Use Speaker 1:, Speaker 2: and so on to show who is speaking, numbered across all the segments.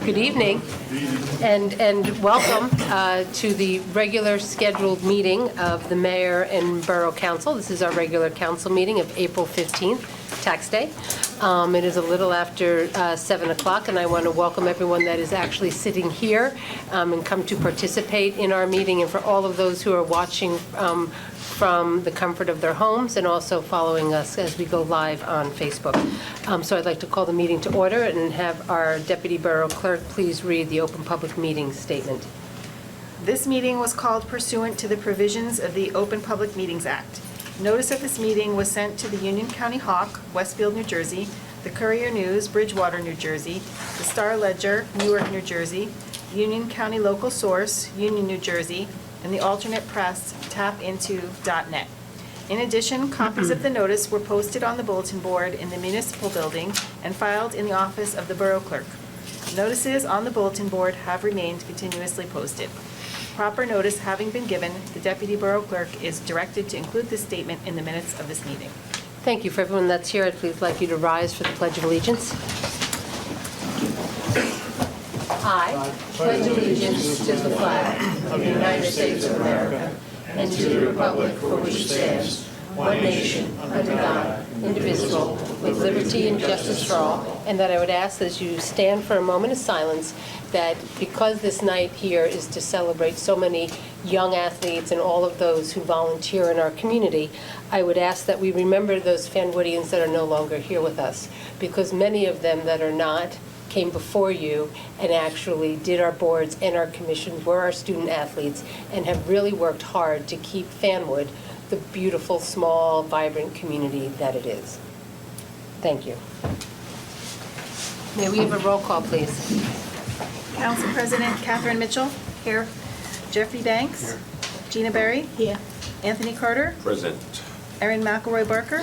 Speaker 1: Good evening, and welcome to the regular scheduled meeting of the Mayor and Borough Council. This is our regular council meeting of April 15th, tax day. It is a little after 7 o'clock, and I want to welcome everyone that is actually sitting here and come to participate in our meeting, and for all of those who are watching from the comfort of their homes and also following us as we go live on Facebook. So I'd like to call the meeting to order and have our Deputy Borough Clerk please read the Open Public Meetings Statement.
Speaker 2: This meeting was called pursuant to the provisions of the Open Public Meetings Act. Notice of this meeting was sent to the Union County Hawk, Westfield, New Jersey, the Courier News, Bridgewater, New Jersey, the Star Ledger, Newark, New Jersey, Union County Local Source, Union, New Jersey, and the alternate press, tapinto.net. In addition, copies of the notice were posted on the bulletin board in the municipal building and filed in the office of the Borough Clerk. Notices on the bulletin board have remained continuously posted. Proper notice having been given, the Deputy Borough Clerk is directed to include this statement in the minutes of this meeting.
Speaker 1: Thank you. For everyone that's here, I'd please like you to rise for the Pledge of Allegiance. I pledge allegiance to the flag of the United States of America and to the republic for which it stands, one nation, under God, indivisible, with liberty and justice for all. And that I would ask, as you stand for a moment of silence, that because this night here is to celebrate so many young athletes and all of those who volunteer in our community, I would ask that we remember those Fanwoodians that are no longer here with us, because many of them that are not came before you and actually did our boards and our commissions, were our student athletes, and have really worked hard to keep Fanwood the beautiful, small, vibrant community that it is. Thank you. May we have a roll call, please?
Speaker 2: Council President Catherine Mitchell. Here. Jeffrey Banks. Here. Gina Berry. Here. Anthony Carter.
Speaker 3: Present.
Speaker 2: Erin McElroy Barker.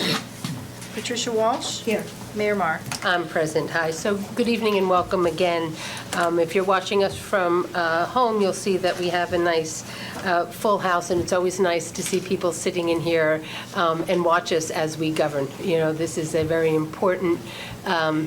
Speaker 2: Patricia Walsh. Here. Mayor Marr.
Speaker 1: I'm present. Hi. So good evening and welcome again. If you're watching us from home, you'll see that we have a nice full house, and it's always nice to see people sitting in here and watch us as we govern. You know, this is a very important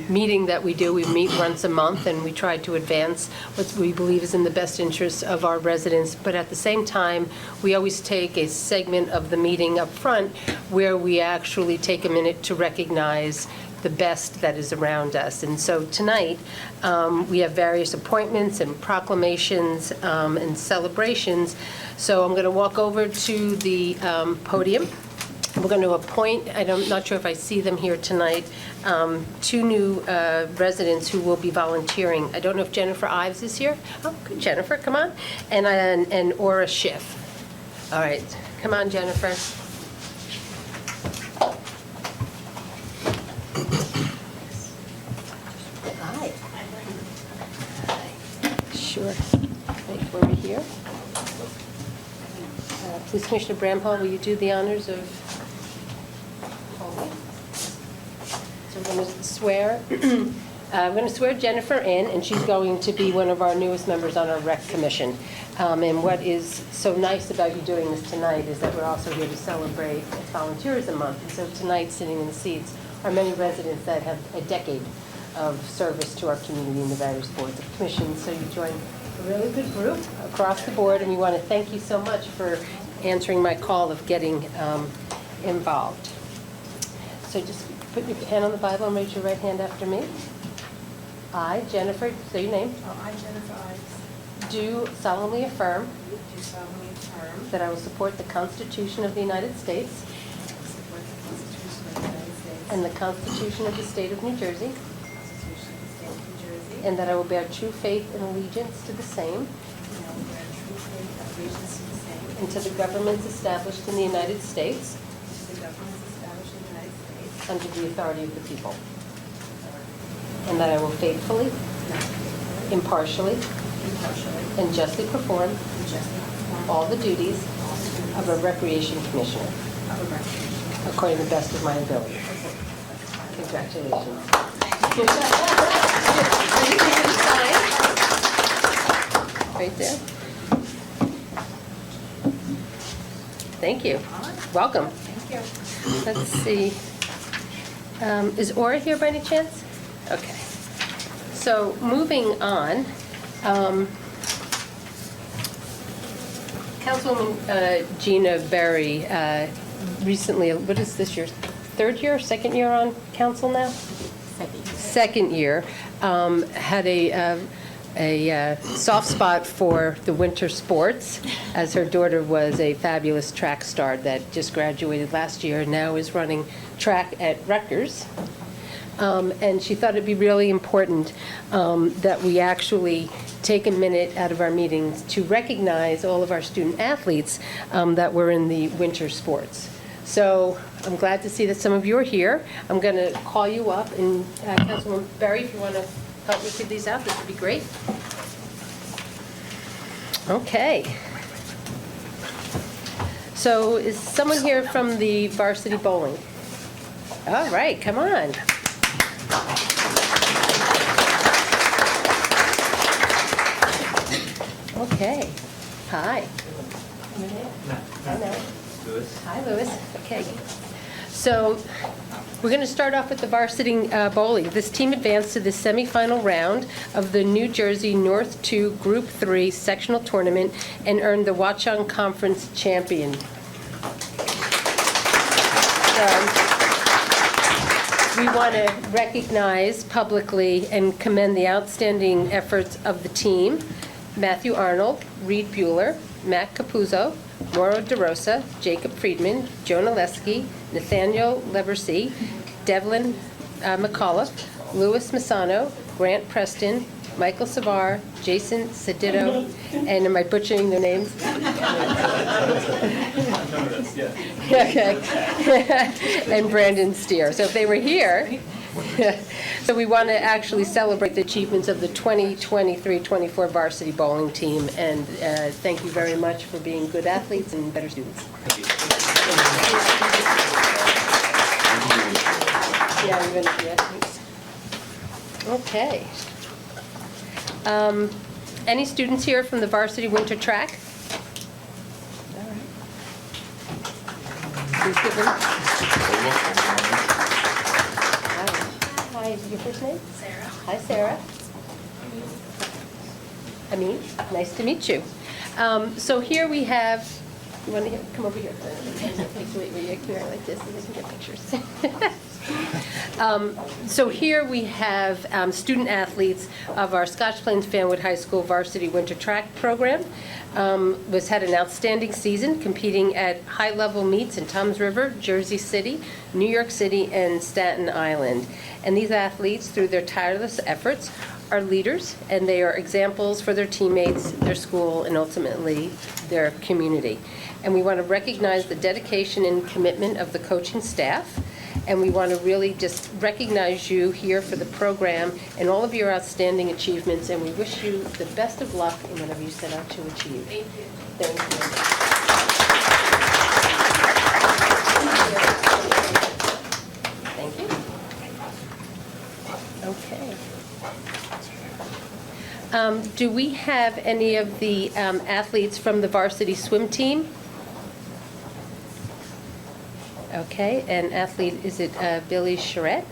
Speaker 1: meeting that we do. We meet once a month, and we try to advance what we believe is in the best interests of our residents. But at the same time, we always take a segment of the meeting up front where we actually take a minute to recognize the best that is around us. And so tonight, we have various appointments and proclamations and celebrations. So I'm going to walk over to the podium. We're going to appoint, I'm not sure if I see them here tonight, two new residents who will be volunteering. I don't know if Jennifer Ives is here. Oh, good, Jennifer, come on. And Aura Schiff. All right, come on, Jennifer. Hi. Sure. Right over here. Please, Commissioner Bramhall, will you do the honors of holding? So we're going to swear. I'm going to swear Jennifer in, and she's going to be one of our newest members on our Rec Commission. And what is so nice about you doing this tonight is that we're also here to celebrate Volunteerism Month. And so tonight, sitting in the seats, are many residents that have a decade of service to our community in the various boards of commissions. So you joined a really good group across the board, and we want to thank you so much for answering my call of getting involved. So just put your hand on the Bible and raise your right hand after me. I, Jennifer, say your name.
Speaker 4: I, Jennifer Ives,
Speaker 1: Do solemnly affirm
Speaker 4: do solemnly affirm
Speaker 1: that I will support the Constitution of the United States
Speaker 4: that I will support the Constitution of the United States
Speaker 1: and the Constitution of the State of New Jersey,
Speaker 4: and the Constitution of the State of New Jersey,
Speaker 1: and that I will bear true faith and allegiance to the same
Speaker 4: and I will bear true faith and allegiance to the same
Speaker 1: and to the governments established in the United States
Speaker 4: and to the governments established in the United States
Speaker 1: under the authority of the people, and that I will faithfully, impartially, and justly perform
Speaker 4: and justly perform
Speaker 1: all the duties
Speaker 4: all the duties
Speaker 1: of a Recreation Commissioner
Speaker 4: of a recreation.
Speaker 1: according to the best of my ability. Congratulations. Right there. Thank you. Welcome.
Speaker 4: Thank you.
Speaker 1: Let's see. Is Aura here by any chance? Okay. So moving on, Councilwoman Gina Berry recently, what is this, your third year, second year on council now? Second year, had a soft spot for the winter sports, as her daughter was a fabulous track star that just graduated last year and now is running track at Rutgers. And she thought it'd be really important that we actually take a minute out of our meetings to recognize all of our student athletes that were in the winter sports. So I'm glad to see that some of you are here. I'm going to call you up, and Councilwoman Berry, if you want to help me give these out, this would be great. Okay. So is someone here from the varsity bowling? All right, come on. Okay. Hi. Hello. Lewis. Hi, Lewis. Okay. So we're going to start off with the varsity bowling. This team advanced to the semifinal round of the New Jersey North 2 Group 3 sectional tournament and earned the Watchung Conference champion. We want to recognize publicly and commend the outstanding efforts of the team: Matthew Arnold, Reed Bueller, Matt Capuzzo, Mauro DeRosa, Jacob Friedman, Jonah Leski, Nathaniel Leversey, Devlin McAuliffe, Louis Masano, Grant Preston, Michael Savar, Jason Sedito, and am I butchering their names? Okay. And Brandon Steer. So if they were here, so we want to actually celebrate the achievements of the 2023-24 varsity bowling team, and thank you very much for being good athletes and better students. Yeah, you're going to be athletes. Okay. Any students here from the varsity winter track? All right. Please give them. Hi, your first name? Sarah. Hi, Sarah. Amin, nice to meet you. So here we have, you want to come over here? Wait, you come here like this and we can get pictures. So here we have student athletes of our Scotch Plains Fanwood High School varsity winter track program. Had an outstanding season, competing at high-level meets in Toms River, Jersey City, New York City, and Staten Island. And these athletes, through their tireless efforts, are leaders, and they are examples for their teammates, their school, and ultimately their community. And we want to recognize the dedication and commitment of the coaching staff. And we want to really just recognize you here for the program and all of your outstanding achievements, and we wish you the best of luck in whatever you set out to achieve. Thank you. Thank you. Thank you. Okay. Do we have any of the athletes from the varsity swim team? Okay, and athlete, is it Billy Charette?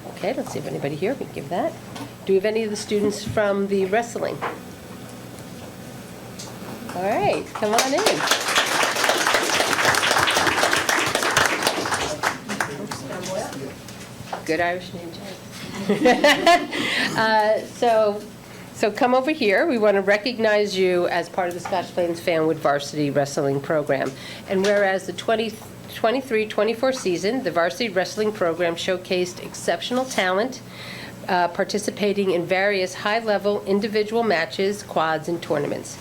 Speaker 1: Okay, let's see if anybody here, we can give that. Do we have any of the students from the wrestling? All right, come on in. Good Irish name, Jay. So come over here. We want to recognize you as part of the Scotch Plains Fanwood varsity wrestling program. And whereas the 23-24 season, the varsity wrestling program showcased exceptional talent, participating in various high-level individual matches, quads, and tournaments.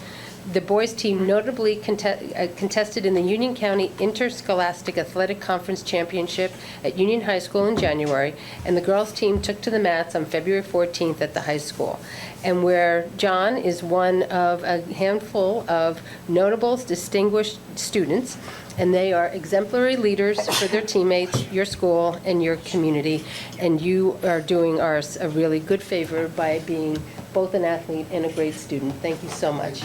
Speaker 1: The boys' team notably contested in the Union County Interscholastic Athletic Conference Championship at Union High School in January, and the girls' team took to the mats on February 14th at the high school. And where John is one of a handful of notable, distinguished students, and they are exemplary leaders for their teammates, your school, and your community. And you are doing us a really good favor by being both an athlete and a great student. Thank you so much.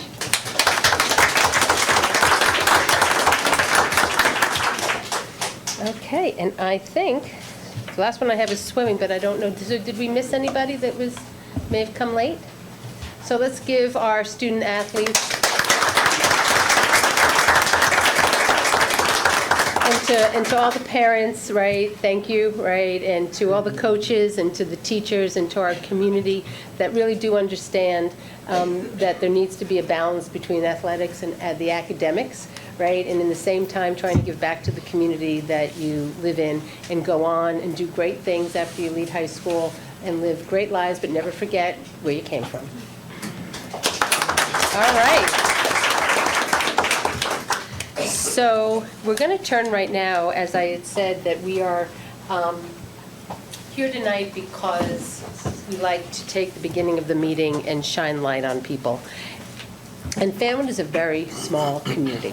Speaker 1: Okay, and I think, so The last one I have is swimming, but I don't know, so did we miss anybody that may have come late? So let's give our student athletes and to all the parents, right, thank you, right, and to all the coaches and to the teachers and to our community that really do understand that there needs to be a balance between athletics and the academics, right, and in the same time trying to give back to the community that you live in and go on and do great things after you leave high school and live great lives, but never forget where you came from. All right. So we're going to turn right now, as I had said, that we are here tonight because we like to take the beginning of the meeting and shine light on people. And Fanwood is a very small community.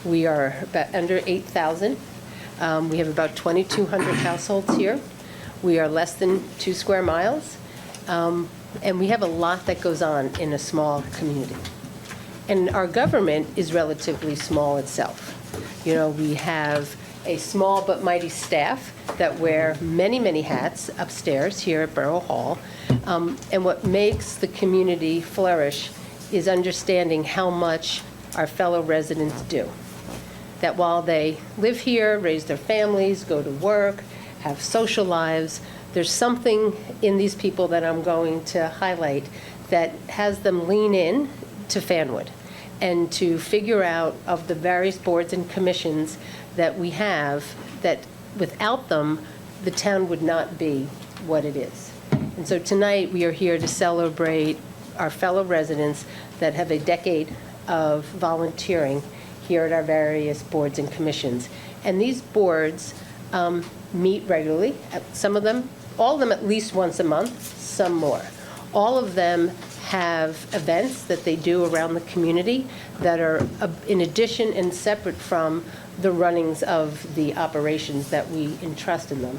Speaker 1: We are about under 8,000. We have about 2,200 households here. We are less than 2 square miles. And we have a lot that goes on in a small community. And our government is relatively small itself. You know, we have a small but mighty staff that wear many, many hats upstairs here at Borough Hall. And what makes the community flourish is understanding how much our fellow residents do. That while they live here, raise their families, go to work, have social lives, there's something in these people that I'm going to highlight that has them lean in to Fanwood and to figure out of the various boards and commissions that we have that without them, the town would not be what it is. And so tonight we are here to celebrate our fellow residents that have a decade of volunteering here at our various boards and commissions. And these boards meet regularly, some of them, all of them at least once a month, some more. All of them have events that they do around the community that are in addition and separate from the runnings of the operations that we entrust in them.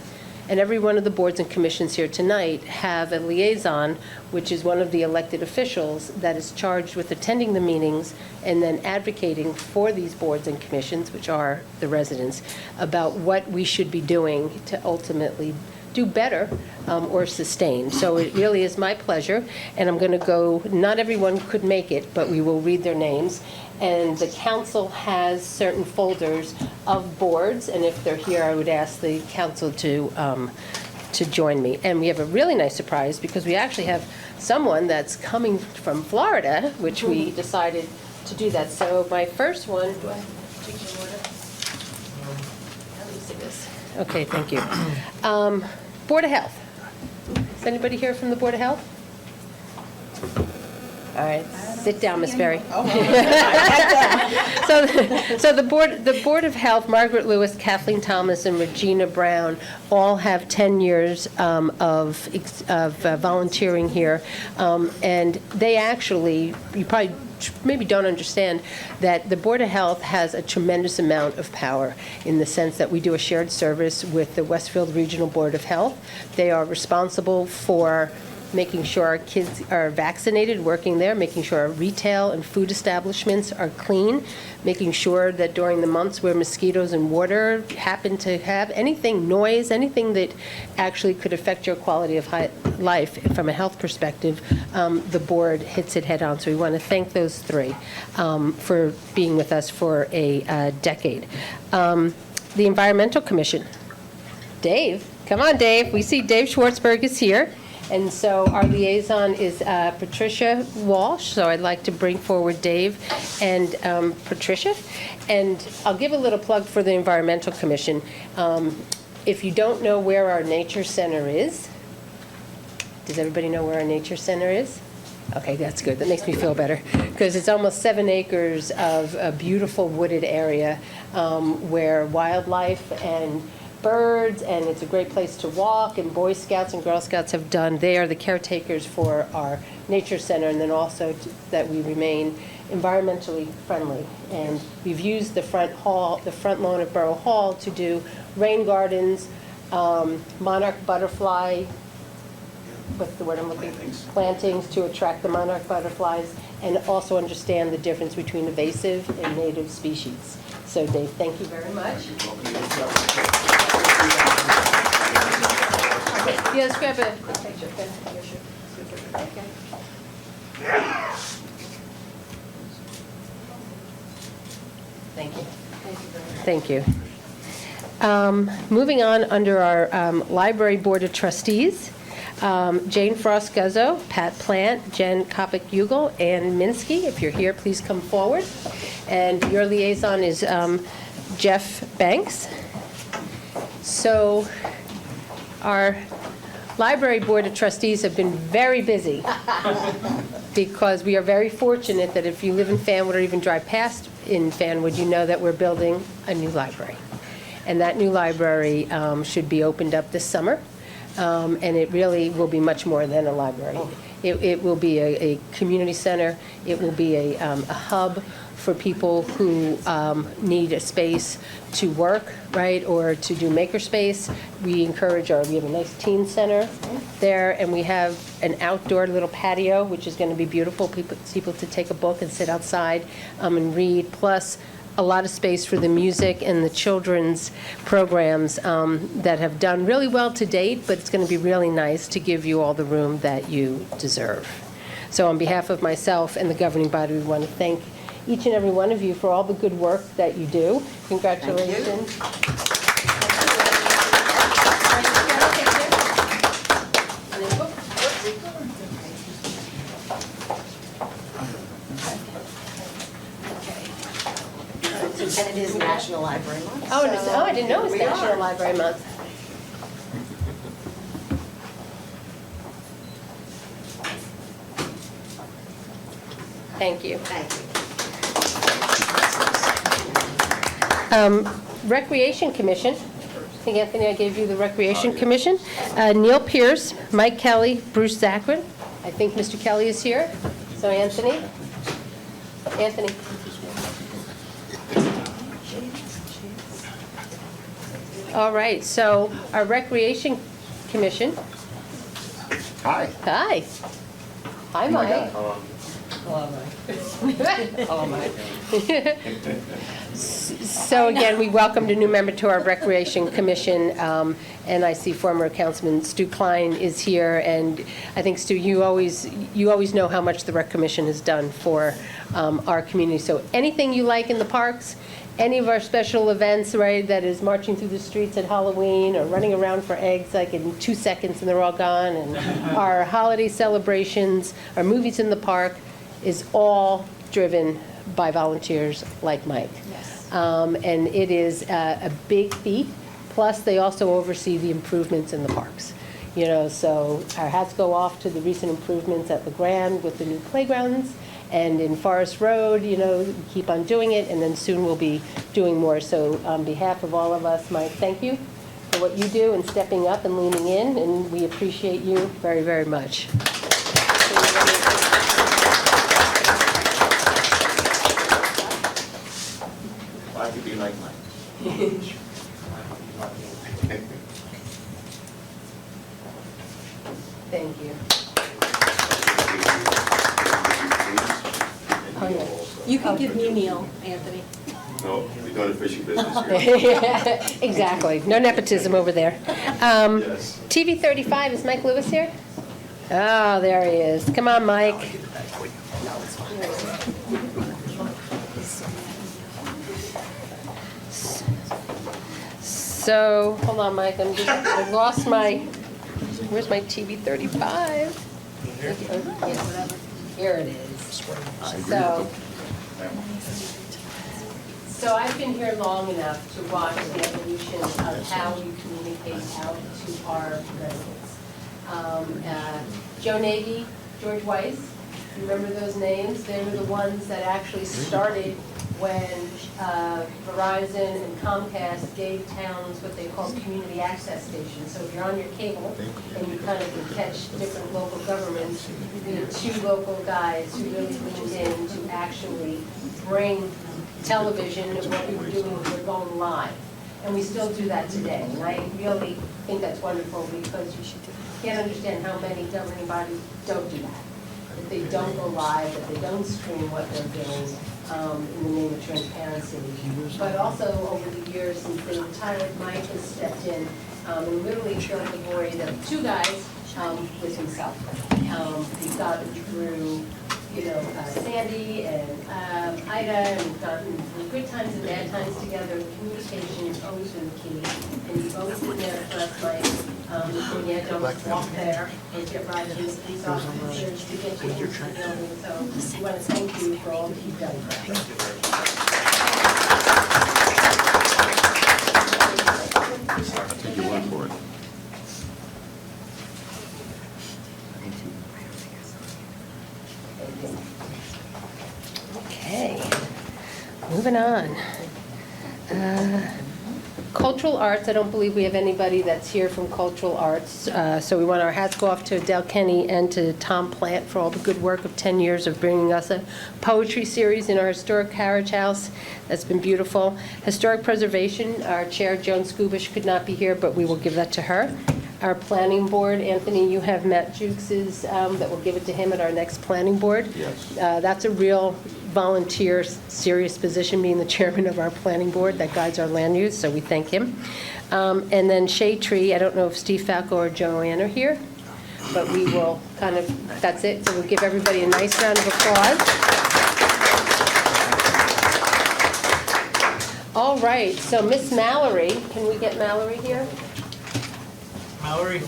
Speaker 1: And every one of the boards and commissions here tonight have a liaison, which is one of the elected officials that is charged with attending the meetings and then advocating for these boards and commissions, which are the residents, about what we should be doing to ultimately do better or sustain. So it really is my pleasure, and I'm going to go, not everyone could make it, but we will read their names. And the council has certain folders of boards, and if they're here, I would ask the council to join me. And we have a really nice surprise because we actually have someone that's coming from Florida, which we decided to do that. So my first one, do I take the order? Let me see this. Okay, thank you. Board of Health. Is anybody here from the Board of Health? All right, sit down, Ms. Berry. So the Board of Health, Margaret Lewis, Kathleen Thomas, and Regina Brown all have 10 years of volunteering here, and they actually, you probably maybe don't understand that the Board of Health has a tremendous amount of power in the sense that we do a shared service with the Westfield Regional Board of Health. They are responsible for making sure our kids are vaccinated, working there, making sure our retail and food establishments are clean, making sure that during the months where mosquitoes and water happen to have anything, noise, anything that actually could affect your quality of life from a health perspective, the board hits it head on. So we want to thank those three for being with us for a decade. The Environmental Commission. Dave, come on, Dave. We see Dave Schwartzberg is here. And so our liaison is Patricia Walsh, so I'd like to bring forward Dave and Patricia. And I'll give a little plug for the Environmental Commission. If you don't know where our nature center is, does everybody know where our nature center is? Okay, that's good. That makes me feel better because it's almost 7 acres of a beautiful wooded area where wildlife and birds, and it's a great place to walk, and Boy Scouts and Girl Scouts have done. They are the caretakers for our nature center, and then also that we remain environmentally friendly. And we've used the front lawn of Borough Hall to do rain gardens, monarch butterfly, what's the word I'm looking for? Plantings to attract the monarch butterflies, and also understand the difference between invasive and native species. So Dave, thank you very much. Yeah, let's grab a quick picture. Okay. Thank you. Thank you. Moving on, under our Library Board of Trustees, Jane Frost Guzzo, Pat Plant, Jen Kopic-Ugel, and Minsky. If you're here, please come forward. And your liaison is Jeff Banks. So our Library Board of Trustees have been very busy because we are very fortunate that if you live in Fanwood or even drive past in Fanwood, you know that we're building a new library. And that new library should be opened up this summer. And it really will be much more than a library. It will be a community center. It will be a hub for people who need a space to work, right, or to do makerspace. We have a nice teen center there, and we have an outdoor little patio, which is going to be beautiful. People to take a book and sit outside and read, plus a lot of space for the music and the children's programs that have done really well to date, but it's going to be really nice to give you all the room that you deserve. So on behalf of myself and the governing body, we want to thank each and every one of you for all the good work that you do. Congratulations.
Speaker 3: And it is National Library Month.
Speaker 1: Oh,
Speaker 3: so
Speaker 1: I didn't know it was
Speaker 3: here we
Speaker 1: National
Speaker 3: are.
Speaker 1: Library Month. Thank you.
Speaker 3: Thank you.
Speaker 1: Recreation Commission. I think, Anthony, I gave you the Recreation Commission. Neil Pierce, Mike Kelly, Bruce Zachrin. I think Mr. Kelly is here. So Anthony. All right, so our Recreation Commission.
Speaker 5: Hi.
Speaker 1: Hi. Hi, Mike.
Speaker 5: Hello, Mike.
Speaker 1: So again, we welcomed a new member to our Recreation Commission, and I see former Councilman Stu Klein is here, and I think, Stu, you always know how much the Rec Commission has done for our community. So anything you like in the parks, any of our special events, right, that is marching through the streets at Halloween or running around for eggs like in 2 seconds and they're all gone, and our holiday celebrations, our movies in the park, is all driven by volunteers like Mike.
Speaker 2: Yes.
Speaker 1: And it is a big feat. Plus, they also oversee the improvements in the parks. You know, so our hats go off to the recent improvements at the Grand with the new playgrounds, and in Forest Road, you know, keep on doing it, and then soon we'll be doing more. So on behalf of all of us, Mike, thank you for what you do and stepping up and leaning in, and we appreciate you very, very much.
Speaker 5: Why could be like mine?
Speaker 1: Thank you. Oh, yeah.
Speaker 4: You can give me Neil, Anthony.
Speaker 5: No, we're doing a fishing business here.
Speaker 1: Exactly. No nepotism over there.
Speaker 5: Yes.
Speaker 1: TV 35, is Mike Lewis here? Oh, there he is. Come on, Mike. So, hold on, Mike, I lost my, where's my TV 35? Here it is. So I've been here long enough to watch the evolution of how we communicate out to our residents. Joe Nagy, George Weiss, you remember those names? They were the ones that actually started when Verizon and Comcast gave towns what they call community access stations. So if you're on your cable and you kind of can catch different local governments, we had 2 local guys who really leaned in to actually bring television, what we were doing, we were going live. And we still do that today. And I really think that's wonderful because you can't understand how many governing bodies don't do that. That they don't go live, that they don't stream what they're doing in the name of transparency. But also over the years since they retired, Mike has stepped in and literally filled the void of two guys with himself. We've gotten through, Sandy and Ida, and we've gotten through good times and bad times together. Communication has always been the key, and you've always been there for us, Mike. Don't walk there or get riding with these officers to get you into the building. So we want to thank you for all that you've done for us.
Speaker 5: Take your word for it.
Speaker 1: Okay, moving on. Cultural arts, I don't believe we have anybody that's here from cultural arts. So we want our hats go off to Adele Kenny and to Tom Plant for all the good work of 10 years of bringing us a poetry series in our historic carriage house. That's been beautiful. Historic preservation, our chair, Joan Skubish, could not be here, but we will give that to her. Our planning board, Anthony, you have Matt Jukes' that will give it to him at our next planning board.
Speaker 5: Yes.
Speaker 1: That's a real volunteer, serious position, being the chairman of our planning board that guides our land use, so we thank him. And then Shade Tree, I don't know if Steve Falco or Joanne are here, but we will kind of, that's it. So we'll give everybody a nice round of applause. All right, so Miss Mallory, can we get Mallory here?
Speaker 6: Mallory?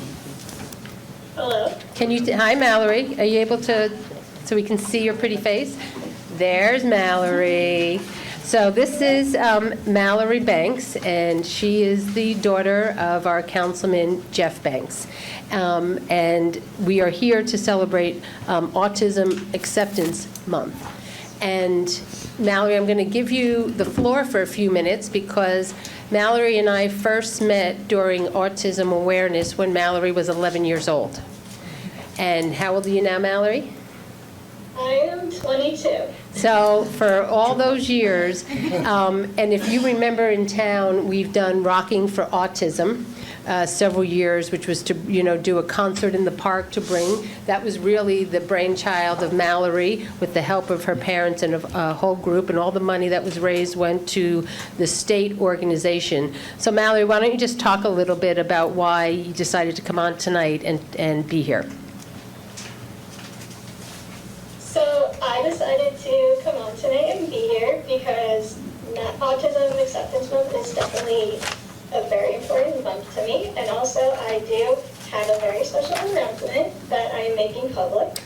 Speaker 7: Hello.
Speaker 1: Can you, hi Mallory, are you able to, so we can see your pretty face? There's Mallory. So this is Mallory Banks, and she is the daughter of our councilman, Jeff Banks. And we are here to celebrate Autism Acceptance Month. And Mallory, I'm going to give you the floor for a few minutes because Mallory and I first met during Autism Awareness when Mallory was 11 years old. And how old are you now, Mallory?
Speaker 7: I am 22.
Speaker 1: So for all those years, and if you remember in town, we've done Rocking for Autism several years, which was to, do a concert in the park to bring. That was really the brainchild of Mallory with the help of her parents and a whole group, and all the money that was raised went to the state organization. So Mallory, why don't you just talk a little bit about why you decided to come on tonight and be here?
Speaker 7: So I decided to come on tonight and be here because Autism Acceptance Month is definitely a very important month to me. And also I do have a very special announcement that I am making public.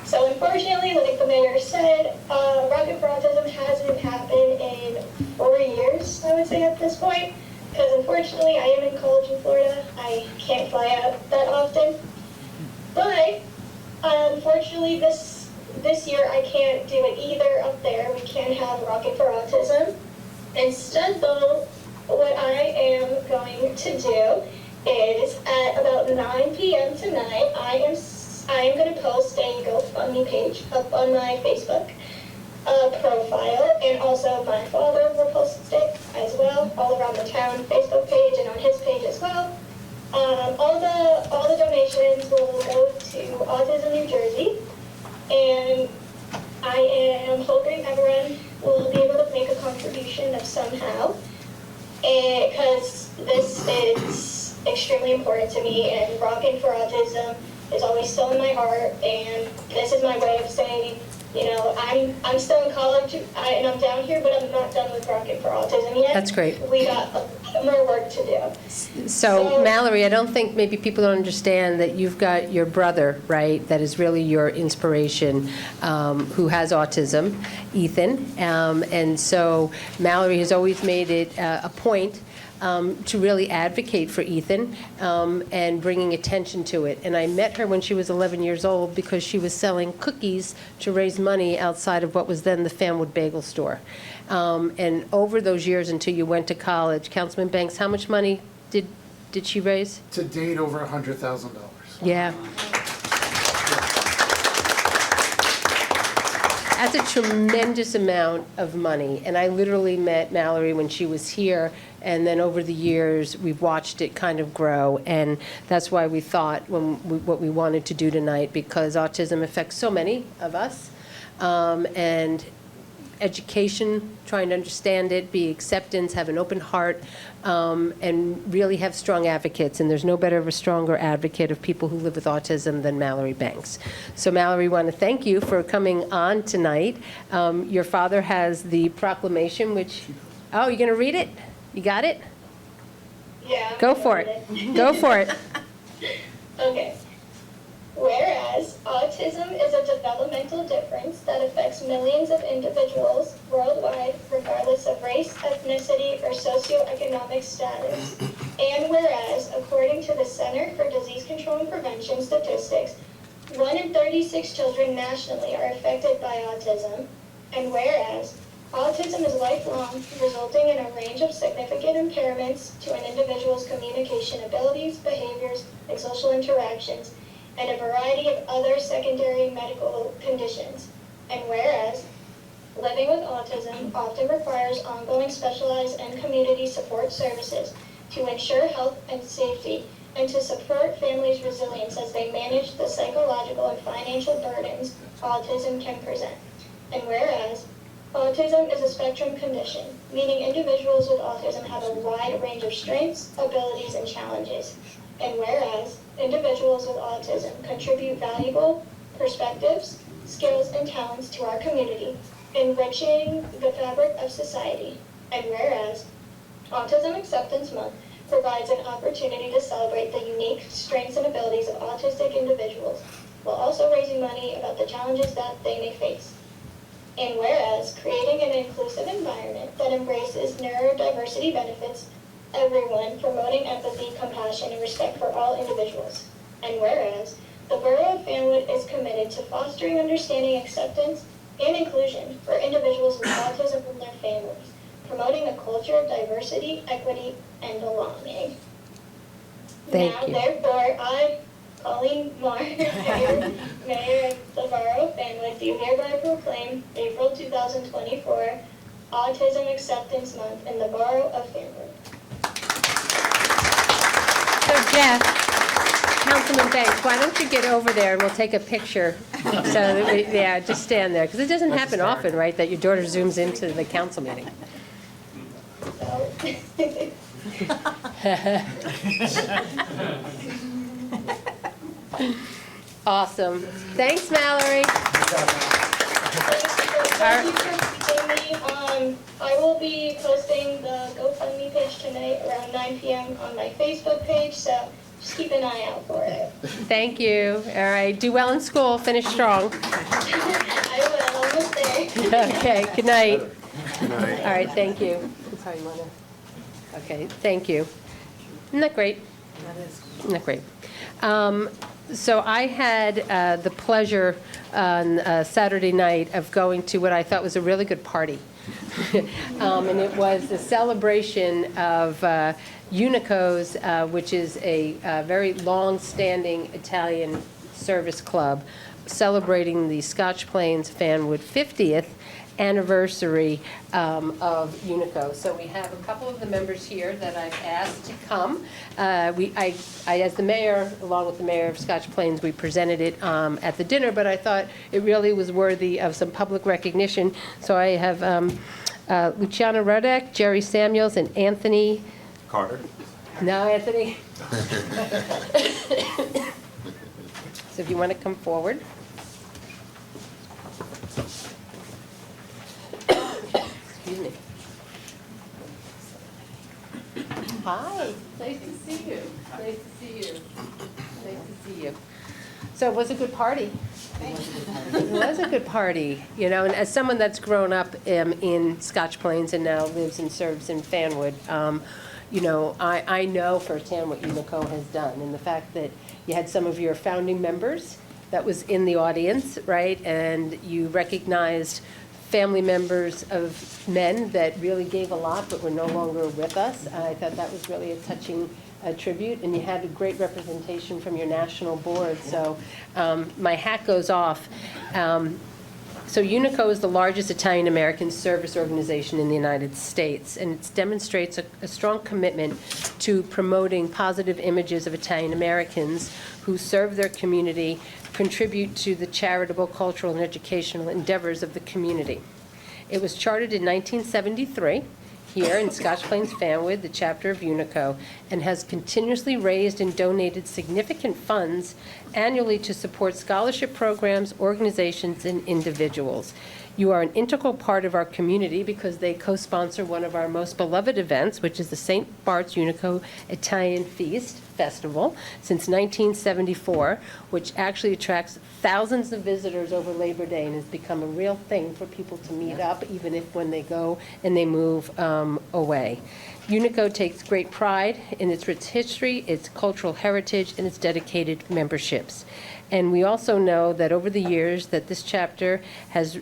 Speaker 7: So unfortunately, like the mayor said, Rocking for Autism hasn't happened in 4 years, I would say at this point. Because unfortunately, I am in college in Florida. I can't fly out that often. But unfortunately, this year I can't do it either up there. We can't have Rocking for Autism. Instead, though, what I am going to do is at about 9 p.m. tonight, I am going to post a GoFundMe page up on my Facebook profile, and also my father will post it as well, all around the town Facebook page and on his page as well. All the donations will go to Autism New Jersey, and I am hoping everyone will be able to make a contribution of somehow, because this is extremely important to me, and Rocking for Autism is always still in my heart, and this is my way of saying, I'm still in college, and I'm down here, but I'm not done with Rocking for Autism yet.
Speaker 1: That's great.
Speaker 7: We got a lot more work to do.
Speaker 1: So Mallory, I don't think maybe people don't understand that you've got your brother, right, that is really your inspiration, who has autism, Ethan. And so Mallory has always made it a point to really advocate for Ethan and bringing attention to it. And I met her when she was 11 years old because she was selling cookies to raise money outside of what was then the Fanwood Bagel Store. And over those years until you went to college, Councilman Banks, how much money did she raise?
Speaker 6: To date, over $100,000.
Speaker 1: Yeah. That's a tremendous amount of money. And I literally met Mallory when she was here, and then over the years, we've watched it kind of grow. And that's why we thought what we wanted to do tonight, because autism affects so many of us. And education, trying to understand it, be acceptance, have an open heart, and really have strong advocates. And there's no better of a stronger advocate of people who live with autism than Mallory Banks. So Mallory, want to thank you for coming on tonight. Your father has the proclamation, which, oh, you're going to read it? You got it?
Speaker 7: Yeah.
Speaker 1: Go for it. Go for it.
Speaker 7: Okay. Whereas autism is a developmental difference that affects millions of individuals worldwide, regardless of race, ethnicity, or socioeconomic status. And whereas, according to the Center for Disease Control and Prevention statistics, 1 in 36 children nationally are affected by autism. And whereas, autism is lifelong, resulting in a range of significant impairments to an individual's communication abilities, behaviors, and social interactions, and a variety of other secondary medical conditions. And whereas, living with autism often requires ongoing specialized and community support services to ensure health and safety and to support families' resilience as they manage the psychological and financial burdens autism can present. And whereas, autism is a spectrum condition, meaning individuals with autism have a wide range of strengths, abilities, and challenges. And whereas, individuals with autism contribute valuable perspectives, skills, and talents to our community, enriching the fabric of society. And whereas, Autism Acceptance Month provides an opportunity to celebrate the unique strengths and abilities of autistic individuals, while also raising money about the challenges that they may face. And whereas, creating an inclusive environment that embraces neurodiversity benefits everyone, promoting empathy, compassion, and respect for all individuals. And whereas, the Borough of Fanwood is committed to fostering understanding, acceptance, and inclusion for individuals with autism and their families, promoting a culture of diversity, equity, and belonging.
Speaker 1: Thank
Speaker 7: Now,
Speaker 1: you.
Speaker 7: therefore, I, Colleen Marr, Mayor of the Borough of Fanwood, do hereby proclaim April 2024 Autism Acceptance Month in the Borough of Fanwood.
Speaker 1: So Jeff, Councilman Banks, why don't you get over there and we'll take a picture? So that we, yeah, just stand there, because it doesn't happen often, right, that your daughter zooms into the council meeting. Awesome. Thanks, Mallory.
Speaker 7: Thank you for meeting me. I will be posting the GoFundMe page tonight around 9 p.m. on my Facebook page, so just keep an eye out for it.
Speaker 1: Thank you. All right, do well in school, finish strong.
Speaker 7: I will, almost there.
Speaker 1: Okay, good night. All right, thank you. Sorry, you wanna? Okay, thank you. Isn't that great? Isn't that great? So I had the pleasure on Saturday night of going to what I thought was a really good party. And it was the celebration of Unico's, which is a very long-standing Italian service club, celebrating the Scotch Plains Fanwood 50th anniversary of Unico. So we have a couple of the members here that I've asked to come. I, as the mayor, along with the mayor of Scotch Plains, we presented it at the dinner, but I thought it really was worthy of some public recognition. So I have Luciana Rodek, Jerry Samuels, and Anthony.
Speaker 5: Carter?
Speaker 1: No, Anthony. So if you want to come forward. Excuse me. Hi, nice to see you. Nice to see you. Nice to see you. So it was a good party. It was a good party, you know, and as someone that's grown up in Scotch Plains and now lives and serves in Fanwood, you know, I know firsthand what Unico has done, and the fact that you had some of your founding members that was in the audience, right, and you recognized family members of men that really gave a lot but were no longer with us. I thought that was really a touching tribute, and you had a great representation from your national board, so my hat goes off. So Unico is the largest Italian-American service organization in the United States, and it demonstrates a strong commitment to promoting positive images of Italian-Americans who serve their community, contribute to the charitable, cultural, and educational endeavors of the community. It was chartered in 1973 here in Scotch Plains, Fanwood, the chapter of Unico, and has continuously raised and donated significant funds annually to support scholarship programs, organizations, and individuals. You are an integral part of our community because they co-sponsor one of our most beloved events, which is the St. Bart's Unico Italian Feast Festival since 1974, which actually attracts thousands of visitors over Labor Day and has become a real thing for people to meet up, even if when they go and they move away. Unico takes great pride in its rich history, its cultural heritage, and its dedicated memberships. And we also know that over the years that this chapter has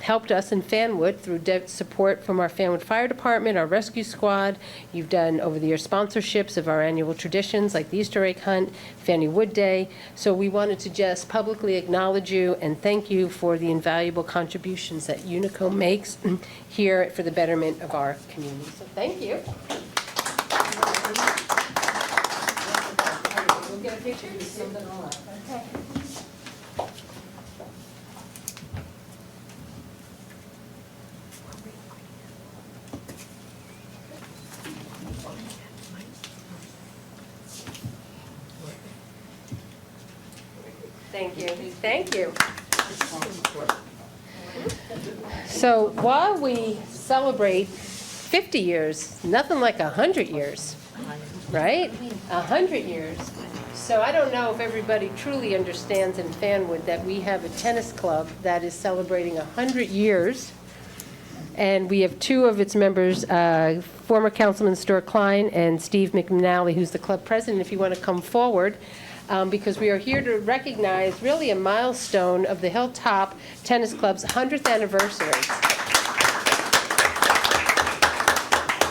Speaker 1: helped us in Fanwood through support from our Fanwood Fire Department, our rescue squad. You've done over the year sponsorships of our annual traditions like the Easter egg hunt, Fanwood Day. So we wanted to just publicly acknowledge you and thank you for the invaluable contributions that Unico makes here for the betterment of our community. So thank you. We'll get a picture. Okay. Thank you. Thank you. So while we celebrate 50 years, nothing like 100 years, right? 100 years. So I don't know if everybody truly understands in Fanwood that we have a tennis club that is celebrating 100 years. And we have two of its members, former Councilman Stuart Klein and Steve McNally, who's the club president, if you want to come forward. Because we are here to recognize really a milestone of the Hilltop Tennis Club's 100th anniversary.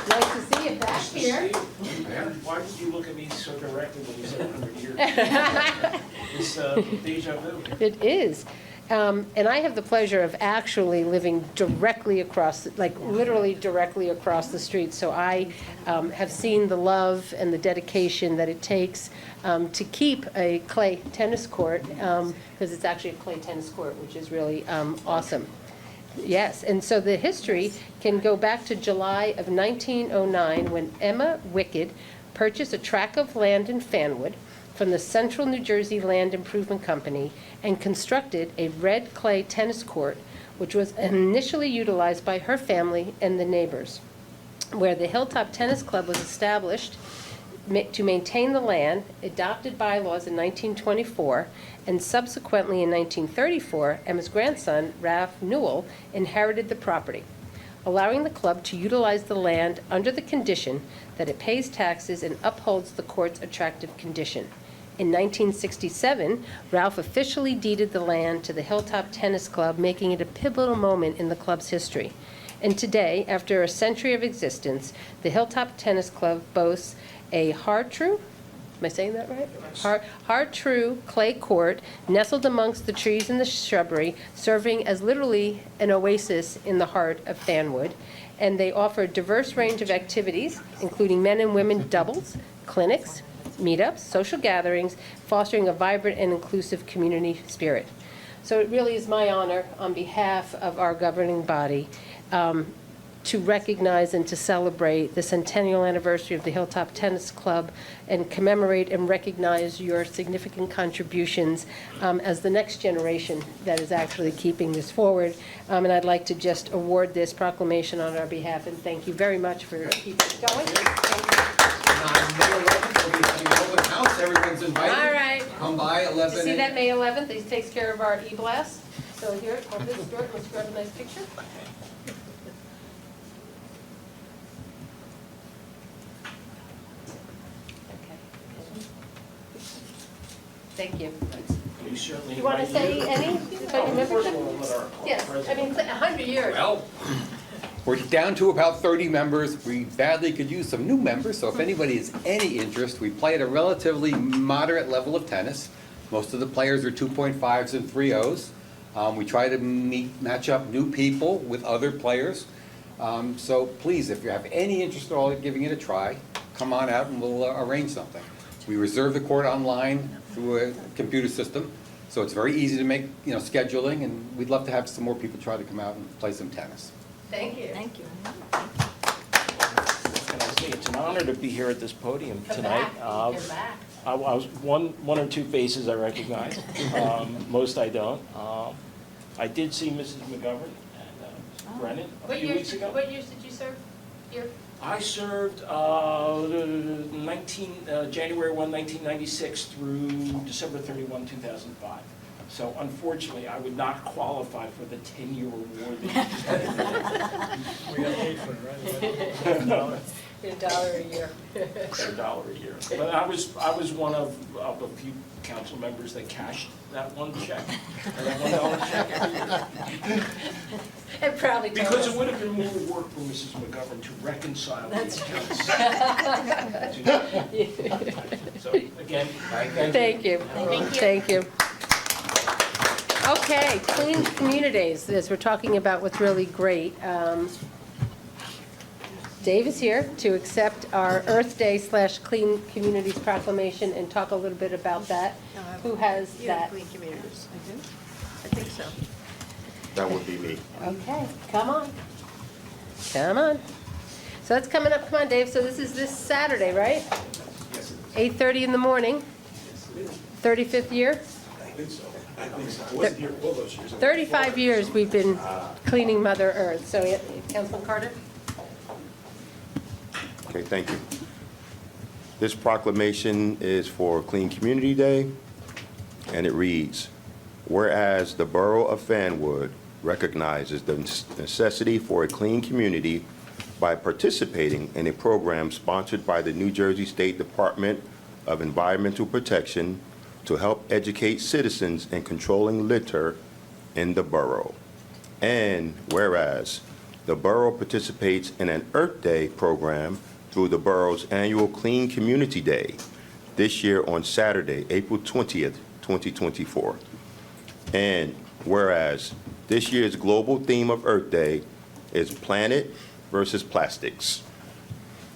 Speaker 1: Nice to see you back here.
Speaker 8: Why did you look at me so directly when you said 100 years? It's deja vu.
Speaker 1: It is. And I have the pleasure of actually living directly across, like literally directly across the street. So I have seen the love and the dedication that it takes to keep a clay tennis court, because it's actually a clay tennis court, which is really awesome. Yes, and so the history can go back to July of 1909 when Emma Wicked purchased a tract of land in Fanwood from the Central New Jersey Land Improvement Company and constructed a red clay tennis court, which was initially utilized by her family and the neighbors, where the Hilltop Tennis Club was established to maintain the land, adopted bylaws in 1924, and subsequently in 1934, Emma's grandson, Ralph Newell, inherited the property, allowing the club to utilize the land under the condition that it pays taxes and upholds the court's attractive condition. In 1967, Ralph officially deeded the land to the Hilltop Tennis Club, making it a pivotal moment in the club's history. And today, after a century of existence, the Hilltop Tennis Club boasts a hard-true, am I saying that right? Hard-true clay court nestled amongst the trees and the shrubbery, serving as literally an oasis in the heart of Fanwood. And they offer a diverse range of activities, including men and women doubles, clinics, meetups, social gatherings, fostering a vibrant and inclusive community spirit. So it really is my honor, on behalf of our governing body, to recognize and to celebrate the centennial anniversary of the Hilltop Tennis Club and commemorate and recognize your significant contributions as the next generation that is actually keeping this forward. And I'd like to just award this proclamation on our behalf and thank you very much for keeping it going.
Speaker 9: On May 11th, we'll be having an open house. Everyone's invited.
Speaker 1: All right.
Speaker 9: Come by 11
Speaker 1: See that May 11th? He takes care of our e-blast. So here, hold this, Stuart, let's grab a nice picture. Thank you.
Speaker 8: You certainly.
Speaker 1: You want to say any about your membership? Yes, I mean, 100 years.
Speaker 10: Well, we're down to about 30 members. We badly could use some new members, so if anybody has any interest, we play at a relatively moderate level of tennis. Most of the players are 2.5s and 3.0s. We try to match up new people with other players. So please, if you have any interest at all in giving it a try, come on out and we'll arrange something. We reserve the court online through a computer system, so it's very easy to make, scheduling, and we'd love to have some more people try to come out and play some tennis.
Speaker 1: Thank you.
Speaker 4: Thank you.
Speaker 8: Can I say, it's an honor to be here at this podium
Speaker 1: Come
Speaker 8: tonight.
Speaker 1: back. Come back.
Speaker 8: I was one or two faces I recognize, most I don't. I did see Mrs. McGovern and Brennan a few weeks ago.
Speaker 1: What years did you serve here?
Speaker 8: I served January 1, 1996 through December 31, 2005. So unfortunately, I would not qualify for the 10-year award.
Speaker 6: We got paid for it, right?
Speaker 1: $1 a year.
Speaker 8: $1 a year. But I was one of a few council members that cashed that one check, that $1 check every year.
Speaker 1: And probably
Speaker 8: Because it would have been more work for Mrs. McGovern to reconcile the accounts. So again,
Speaker 1: Thank you. Thank you. Okay, Clean Communities, as we're talking about what's really great. Dave is here to accept our Earth Day / Clean Communities proclamation and talk a little bit about that. Who has that?
Speaker 3: Clean Communities. I do? I think so.
Speaker 5: That would be me.
Speaker 1: Okay, come on. Come on. So that's coming up. Come on, Dave. So this is this Saturday, right?
Speaker 5: Yes,
Speaker 1: 8:30 in the morning. 35th year?
Speaker 5: I think so. I wasn't here all those years.
Speaker 1: 35 years we've been cleaning Mother Earth. So, yeah, Councilman Carter?
Speaker 5: Okay, thank you. This proclamation is for Clean Community Day, and it reads, whereas the Borough of Fanwood recognizes the necessity for a clean community by participating in a program sponsored by the New Jersey State Department of Environmental Protection to help educate citizens in controlling litter in the borough. And whereas the borough participates in an Earth Day program through the borough's annual Clean Community Day, this year on Saturday, April 20th, 2024. And whereas this year's global theme of Earth Day is Planet versus Plastics,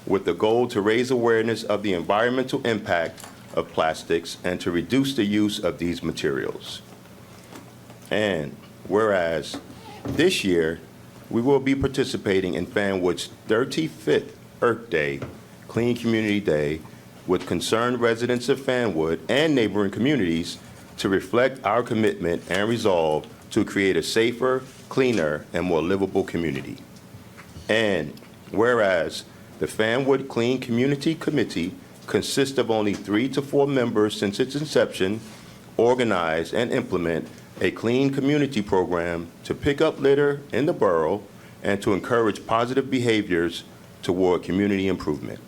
Speaker 5: with the goal to raise awareness of the environmental impact of plastics and to reduce the use of these materials. And whereas this year we will be participating in Fanwood's 35th Earth Day, Clean Community Day, with concerned residents of Fanwood and neighboring communities to reflect our commitment and resolve to create a safer, cleaner, and more livable community. And whereas the Fanwood Clean Community Committee consists of only 3 to 4 members since its inception, organize and implement a clean community program to pick up litter in the borough and to encourage positive behaviors toward community improvement.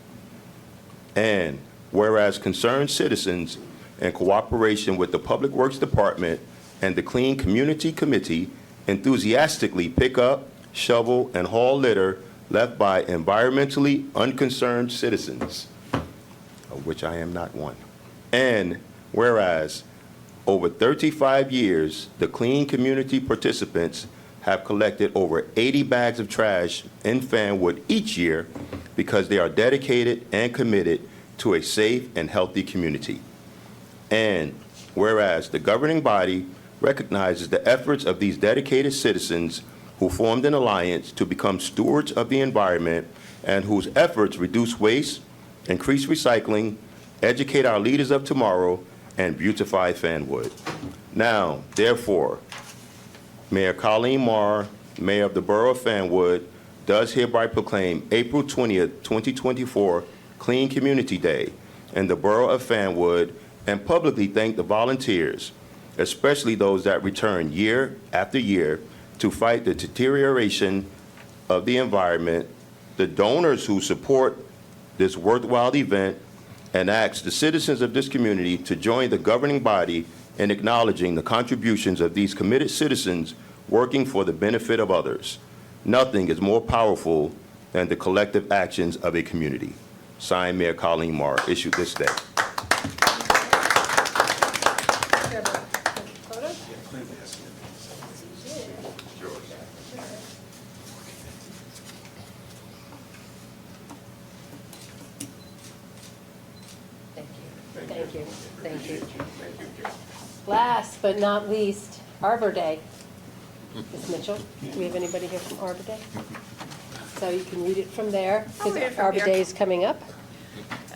Speaker 5: And whereas concerned citizens, in cooperation with the Public Works Department and the Clean Community Committee, enthusiastically pick up, shovel, and haul litter left by environmentally unconcerned citizens, of which I am not one. And whereas over 35 years, the Clean Community participants have collected over 80 bags of trash in Fanwood each year because they are dedicated and committed to a safe and healthy community. And whereas the governing body recognizes the efforts of these dedicated citizens who formed an alliance to become stewards of the environment and whose efforts reduce waste, increase recycling, educate our leaders of tomorrow, and beautify Fanwood. Now, therefore, Mayor Colleen Marr, Mayor of the Borough of Fanwood, does hereby proclaim April 20th, 2024, Clean Community Day in the Borough of Fanwood and publicly thank the volunteers, especially those that return year after year to fight the deterioration of the environment, the donors who support this worthwhile event, and ask the citizens of this community to join the governing body in acknowledging the contributions of these committed citizens working for the benefit of others. Nothing is more powerful than the collective actions of a community. Signed, Mayor Colleen Marr, issued this day.
Speaker 1: Thank you. Thank you. Last but not least, Arbor Day. Ms. Mitchell, do we have anybody here from Arbor Day? So you can read it from there,
Speaker 3: I'll read it
Speaker 1: because
Speaker 3: from
Speaker 1: Arbor
Speaker 3: here.
Speaker 1: Day is coming up.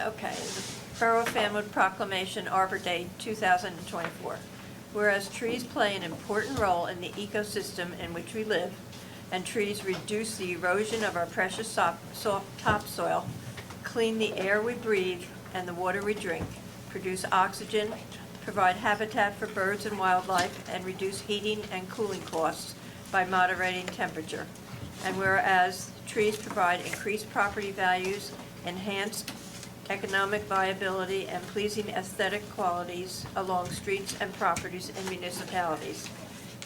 Speaker 3: Okay, the Borough of Fanwood Proclamation Arbor Day 2024. Whereas trees play an important role in the ecosystem in which we live, and trees reduce the erosion of our precious soft topsoil, clean the air we breathe and the water we drink, produce oxygen, provide habitat for birds and wildlife, and reduce heating and cooling costs by moderating temperature. And whereas trees provide increased property values, enhanced economic viability, and pleasing aesthetic qualities along streets and properties in municipalities.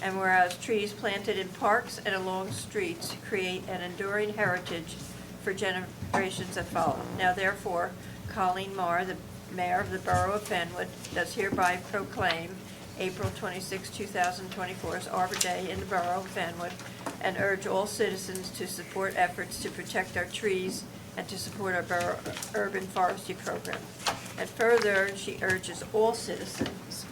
Speaker 3: And whereas trees planted in parks and along streets create an enduring heritage for generations that follow. Now therefore, Colleen Marr, the Mayor of the Borough of Fanwood, does hereby proclaim April 26, 2024 as Arbor Day in the Borough of Fanwood, and urge all citizens to support efforts to protect our trees and to support our borough urban forestry program. And further, she urges all citizens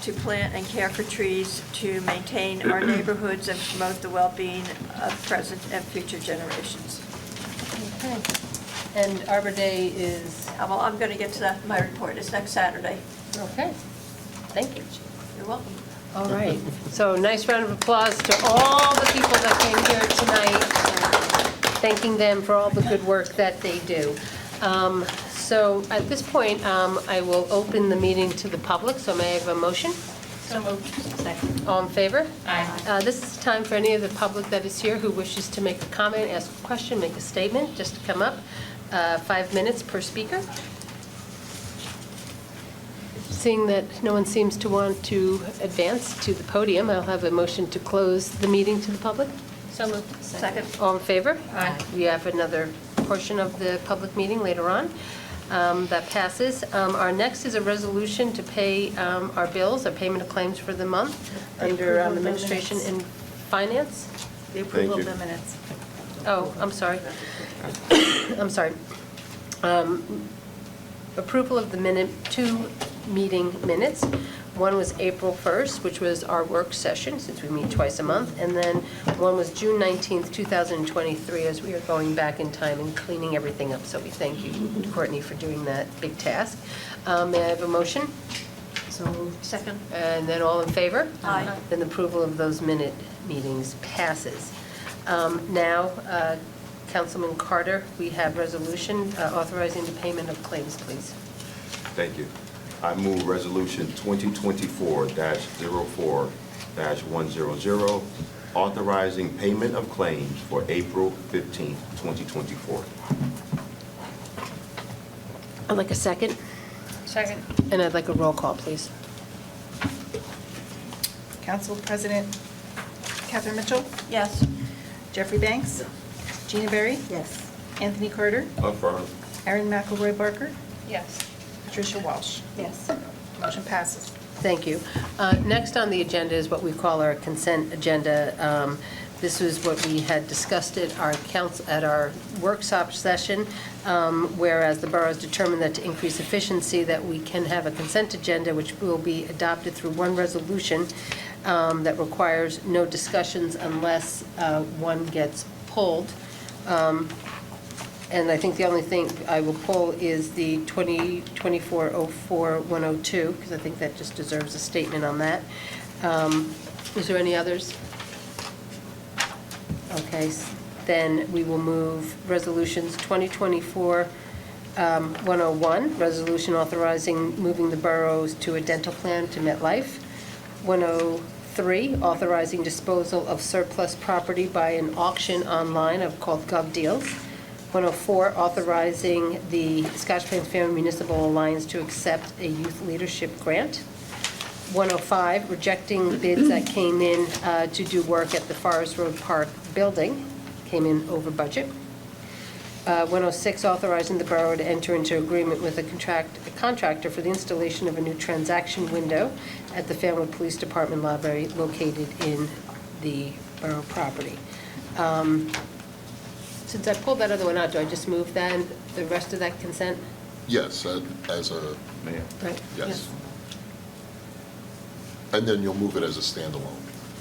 Speaker 3: to plant and care for trees to maintain our neighborhoods and promote the well-being of present and future generations.
Speaker 1: Okay. And Arbor Day is,
Speaker 3: Well, I'm going to get to that in my report. It's next Saturday.
Speaker 1: okay, thank you.
Speaker 3: You're welcome.
Speaker 1: All right, so nice round of applause to all the people that came here tonight, thanking them for all the good work that they do. So at this point, I will open the meeting to the public, so may I have a motion?
Speaker 3: So moved.
Speaker 1: Second. All in favor? Aye. This is time for any of the public that is here who wishes to make a comment, ask a question, make a statement, just to come up. 5 minutes per speaker. Seeing that no one seems to want to advance to the podium, I'll have a motion to close the meeting to the public.
Speaker 3: So moved. Second.
Speaker 1: All in favor?
Speaker 3: Aye.
Speaker 1: We have another portion of the public meeting later on. That passes. Our next is a resolution to pay our bills, our payment of claims for the month under
Speaker 2: Approval of the
Speaker 1: Administration
Speaker 2: minutes.
Speaker 1: and Finance.
Speaker 2: The approval
Speaker 5: Thank
Speaker 2: of
Speaker 5: you.
Speaker 2: the minutes.
Speaker 1: Oh, I'm sorry. I'm sorry. Approval of the two meeting minutes. One was April 1st, which was our work session, since we meet twice a month, and then one was June 19th, 2023, as we are going back in time and cleaning everything up. So we thank you, Courtney, for doing that big task. May I have a motion?
Speaker 3: So second.
Speaker 1: And then all in favor?
Speaker 3: Aye.
Speaker 1: Then the approval of those meetings passes. Now, Councilman Carter, we have resolution authorizing the payment of claims, please.
Speaker 5: Thank you. I move Resolution 2024-04-100, authorizing payment of claims for April 15, 2024.
Speaker 1: I'd like a second,
Speaker 3: Second.
Speaker 1: and I'd like a roll call, please.
Speaker 2: Council President Catherine Mitchell,
Speaker 3: Yes.
Speaker 2: Jeffrey Banks, Gina Berry,
Speaker 4: Yes.
Speaker 2: Anthony Carter,
Speaker 5: Affirm.
Speaker 2: Erin McElroy Barker,
Speaker 3: Yes.
Speaker 2: Patricia Walsh.
Speaker 4: Yes.
Speaker 2: Motion passes.
Speaker 1: Thank you. Next on the agenda is what we call our consent agenda. This was what we had discussed at our workshop session, whereas the borough has determined that to increase efficiency, that we can have a consent agenda which will be adopted through one resolution that requires no discussions unless one gets pulled. And I think the only thing I will pull is the 2024-04-102, because I think that just deserves a statement on that. Is there any others? Okay, then we will move resolutions 2024-101, resolution authorizing moving the boroughs to a dental plan to MetLife. 103, authorizing disposal of surplus property by an auction online called GovDeals. 104, authorizing the Scotch Plains Family Municipal Alliance to accept a youth leadership grant. 105, rejecting bids that came in to do work at the Forest Road Park building, came in over budget. 106, authorizing the borough to enter into agreement with a contractor for the installation of a new transaction window at the Fanwood Police Department library located in the borough property. Since I pulled that other one out, do I just move then the rest of that consent?
Speaker 11: Yes, as a,
Speaker 5: Mayor.
Speaker 1: Right.
Speaker 11: yes. And then you'll move it as a standalone.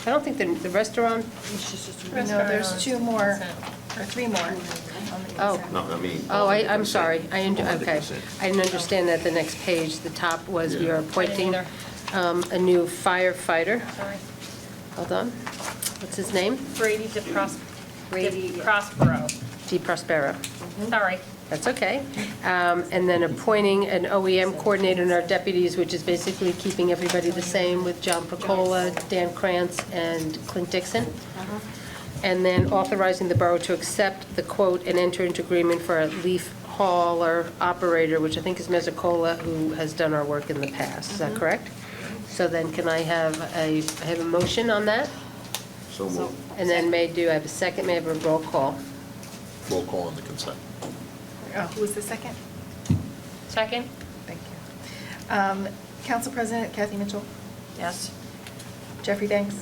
Speaker 1: I don't think the restaurant,
Speaker 2: No, there's two more, or three more. on the
Speaker 1: oh.
Speaker 2: consent.
Speaker 5: No, I mean.
Speaker 1: Oh, I'm sorry.
Speaker 5: the
Speaker 1: Okay.
Speaker 5: consent.
Speaker 1: I didn't understand that the next page, the top was we are appointing a new firefighter.
Speaker 4: Sorry.
Speaker 1: Hold on. What's his name?
Speaker 4: Brady DeProspero.
Speaker 1: Di Prospero.
Speaker 4: Sorry.
Speaker 1: That's okay. And then appointing an OEM coordinator and our deputies, which is basically keeping everybody the same with John Picola, Dan Krantz, and Clint Dixon. And then authorizing the borough to accept the quote and enter into agreement for a leaf hauler operator, which I think is Mezzacola, who has done our work in the past. Is that correct? So then can I have a motion on that?
Speaker 5: So moved.
Speaker 1: And then I have a second, may I have a roll call?
Speaker 11: Roll call on the consent.
Speaker 2: Who was the second?
Speaker 4: Second?
Speaker 2: Thank you. Council President Kathy Mitchell,
Speaker 3: Yes.
Speaker 2: Jeffrey Banks,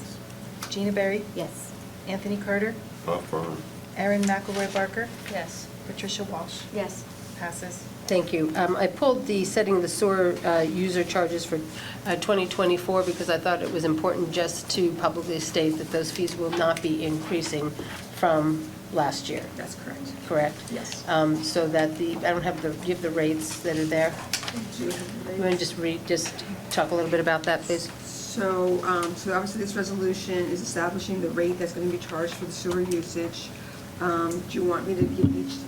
Speaker 2: Gina Berry,
Speaker 4: Yes.
Speaker 2: Anthony Carter,
Speaker 5: Affirm.
Speaker 2: Erin McElroy Barker,
Speaker 4: Yes.
Speaker 2: Patricia Walsh.
Speaker 4: Yes.
Speaker 2: Passes.
Speaker 1: Thank you. I pulled the setting the sewer user charges for 2024 because I thought it was important just to publicly state that those fees will not be increasing from last year.
Speaker 2: That's correct.
Speaker 1: Correct?
Speaker 2: Yes.
Speaker 1: So that do you have the rates that are there? You want to just talk a little bit about that, please?
Speaker 12: So obviously this resolution is establishing the rate that's going to be charged for the sewer usage. Do you want me to give each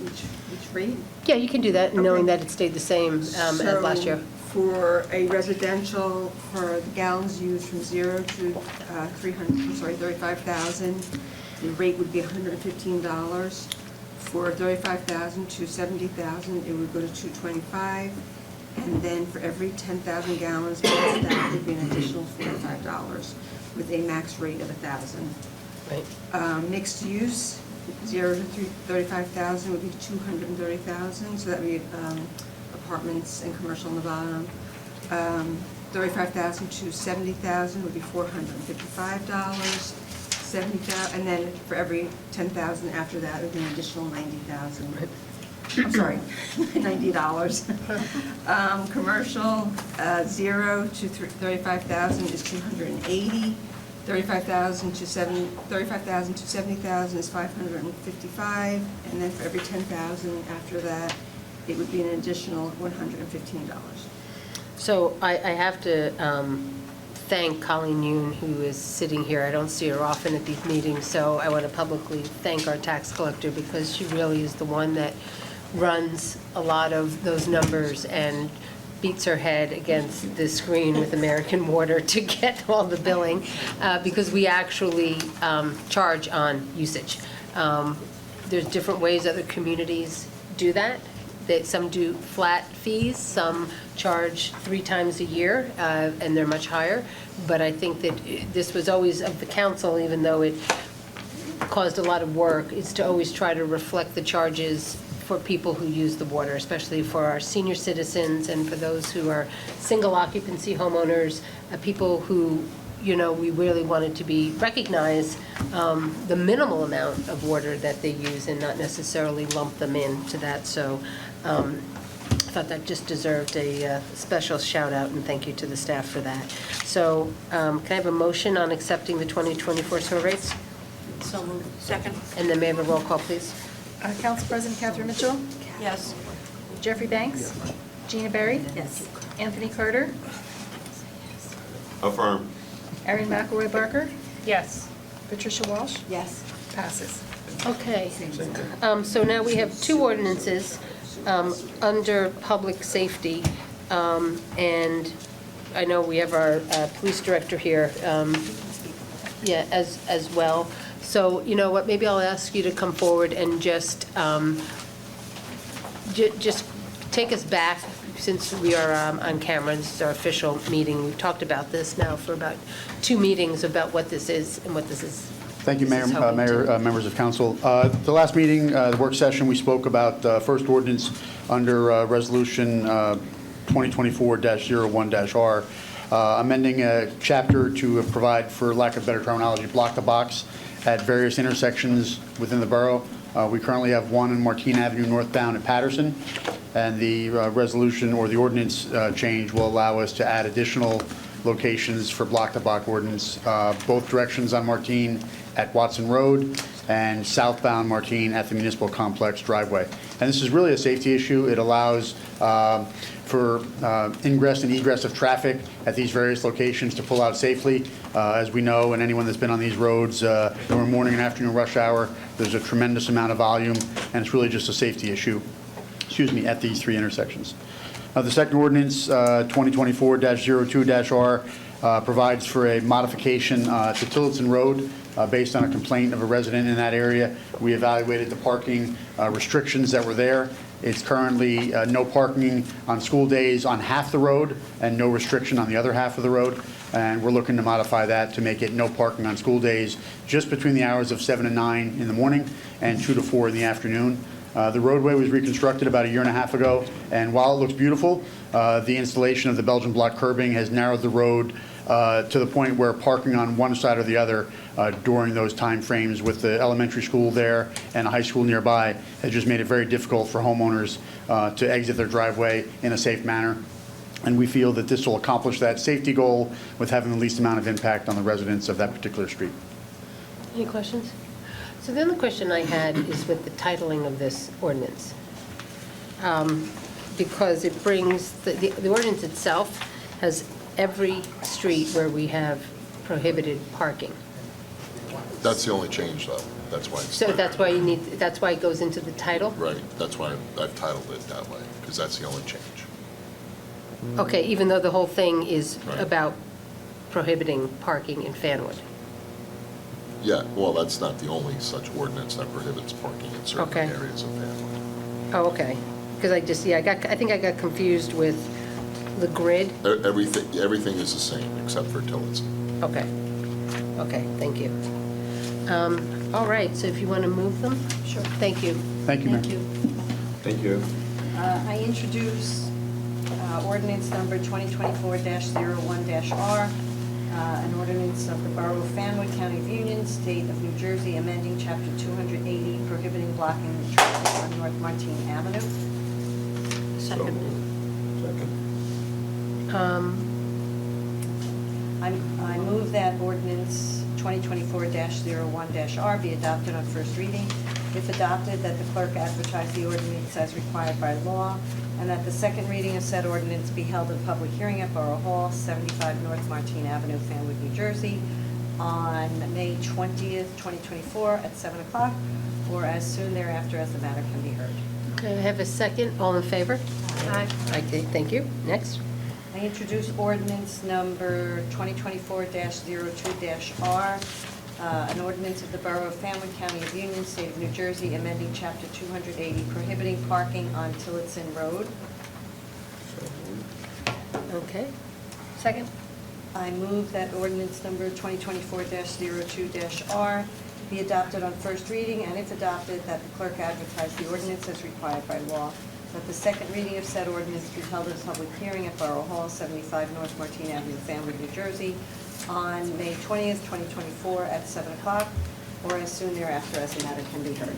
Speaker 12: rate?
Speaker 1: Yeah, you can do that, knowing
Speaker 12: Okay.
Speaker 1: that it stayed the same as last year.
Speaker 12: So for a residential, for the gallons used from 0 to 35,000, the rate would be $115. For 35,000 to 70,000, it would go to $225. And then for every 10,000 gallons past that, it would be an additional $45 with a max rate of 1,000.
Speaker 1: Right.
Speaker 12: Mixed use, 0 to 35,000 would be 230,000, so that would be apartments and commercial on the bottom. 35,000 to 70,000 would be $455. 70,000, and then for every 10,000 after that, it would be an additional 90,000. I'm sorry, $90. Commercial, 0 to 35,000 is 280. 35,000 to 70,000 is 555, and then for every 10,000 after that, it would be an additional $115.
Speaker 1: So I have to thank Colleen Yoon, who is sitting here. I don't see her often at these meetings, so I want to publicly thank our tax collector because she really is the one that runs a lot of those numbers and beats her head against the screen with American Water to get all the billing, because we actually charge on usage. There's different ways other communities do that. Some do flat fees, some charge 3 times a year, and they're much higher. But I think that this was always of the council, even though it caused a lot of work, is to always try to reflect the charges for people who use the water, especially for our senior citizens and for those who are single occupancy homeowners, people who, we really wanted to be recognized the minimal amount of water that they use and not necessarily lump them into that. So I thought that just deserved a special shout out and thank you to the staff for that. So can I have a motion on accepting the 2024 sewer rates?
Speaker 3: So moved. Second?
Speaker 1: And then may I have a roll call, please?
Speaker 2: Council President Catherine Mitchell,
Speaker 3: Yes.
Speaker 2: Jeffrey Banks, Gina Berry,
Speaker 4: Yes.
Speaker 2: Anthony Carter,
Speaker 5: Affirm.
Speaker 2: Erin McElroy Barker,
Speaker 4: Yes.
Speaker 2: Patricia Walsh.
Speaker 12: Yes.
Speaker 2: Passes.
Speaker 1: Okay. So now we have 2 ordinances under public safety. And I know we have our police director here, as well. So, you know what, maybe I'll ask you to come forward and just take us back, since we are on camera. This is our official meeting. We've talked about this now for about 2 meetings about what this is and what this is.
Speaker 13: Thank you, Mayor,
Speaker 1: this is helping to-
Speaker 13: members of council. The last meeting, the work session, we spoke about first ordinance under Resolution 2024-01-R, amending a chapter to provide, for lack of better terminology, block the box at various intersections within the borough. We currently have one on Martine Avenue northbound at Patterson, and the resolution or the ordinance change will allow us to add additional locations for block-to-block ordinance, both directions on Martine at Watson Road and southbound Martine at the Municipal Complex driveway. And this is really a safety issue. It allows for ingress and egress of traffic at these various locations to pull out safely. As we know, and anyone that's been on these roads during morning and afternoon rush hour, there's a tremendous amount of volume, and it's really just a safety issue, at these three intersections. The second ordinance, 2024-02-R, provides for a modification to Tillotson Road based on a complaint of a resident in that area. We evaluated the parking restrictions that were there. It's currently no parking on school days on half the road and no restriction on the other half of the road. And we're looking to modify that to make it no parking on school days just between the hours of 7 and 9 in the morning and 2 to 4 in the afternoon. The roadway was reconstructed about a year and a half ago, and while it looks beautiful, the installation of the Belgian block curbing has narrowed the road to the point where parking on one side or the other during those time frames with the elementary school there and a high school nearby has just made it very difficult for homeowners to exit their driveway in a safe manner. And we feel that this will accomplish that safety goal with having the least amount of impact on the residents of that particular street.
Speaker 1: Any questions? So the other question I had is with the titling of this ordinance. Because it brings, the ordinance itself has every street where we have prohibited parking.
Speaker 11: That's the only change, though. That's why it's...
Speaker 1: So that's why that's why it goes into the title?
Speaker 11: Right, that's why I've titled it that way, because that's the only change.
Speaker 1: Okay, even though the whole thing is
Speaker 11: Right.
Speaker 1: about prohibiting parking in Fanwood?
Speaker 11: Yeah, well, that's not the only such ordinance that prohibits parking in certain
Speaker 1: Okay.
Speaker 11: areas of Fanwood.
Speaker 1: Oh, okay. Because I think I got confused with the grid.
Speaker 11: Everything is the same, except for Tillotson.
Speaker 1: Okay. Okay, thank you. All right, so if you want to move them? Sure. Thank you.
Speaker 13: Thank you, Mayor.
Speaker 5: Thank you.
Speaker 3: I introduce ordinance number 2024-01-R, an ordinance of the Borough of Fanwood, County of Union, State of New Jersey, amending Chapter 280, prohibiting blocking traffic on North Martine Avenue.
Speaker 5: Second.
Speaker 3: I move that ordinance 2024-01-R be adopted on first reading. If adopted, that the clerk advertise the ordinance as required by law, and that the second reading of said ordinance be held in public hearing at Borough Hall, 75 North Martine Avenue, Fanwood, New Jersey, on May 20th, 2024, at 7 o'clock, or as soon thereafter as the matter can be heard.
Speaker 1: Okay, I have a second. All in favor? Aye. Okay, thank you. Next.
Speaker 3: I introduce ordinance number 2024-02-R, an ordinance of the Borough of Fanwood, County of Union, State of New Jersey, amending Chapter 280, prohibiting parking on Tillotson Road.
Speaker 1: Okay. Second.
Speaker 3: I move that ordinance number 2024-02-R be adopted on first reading, and if adopted, that the clerk advertise the ordinance as required by law. That the second reading of said ordinance be held as a public hearing at Borough Hall, 75 North Martine Avenue, Fanwood, New Jersey, on May 20th, 2024, at 7 o'clock, or as soon thereafter as the matter can be heard.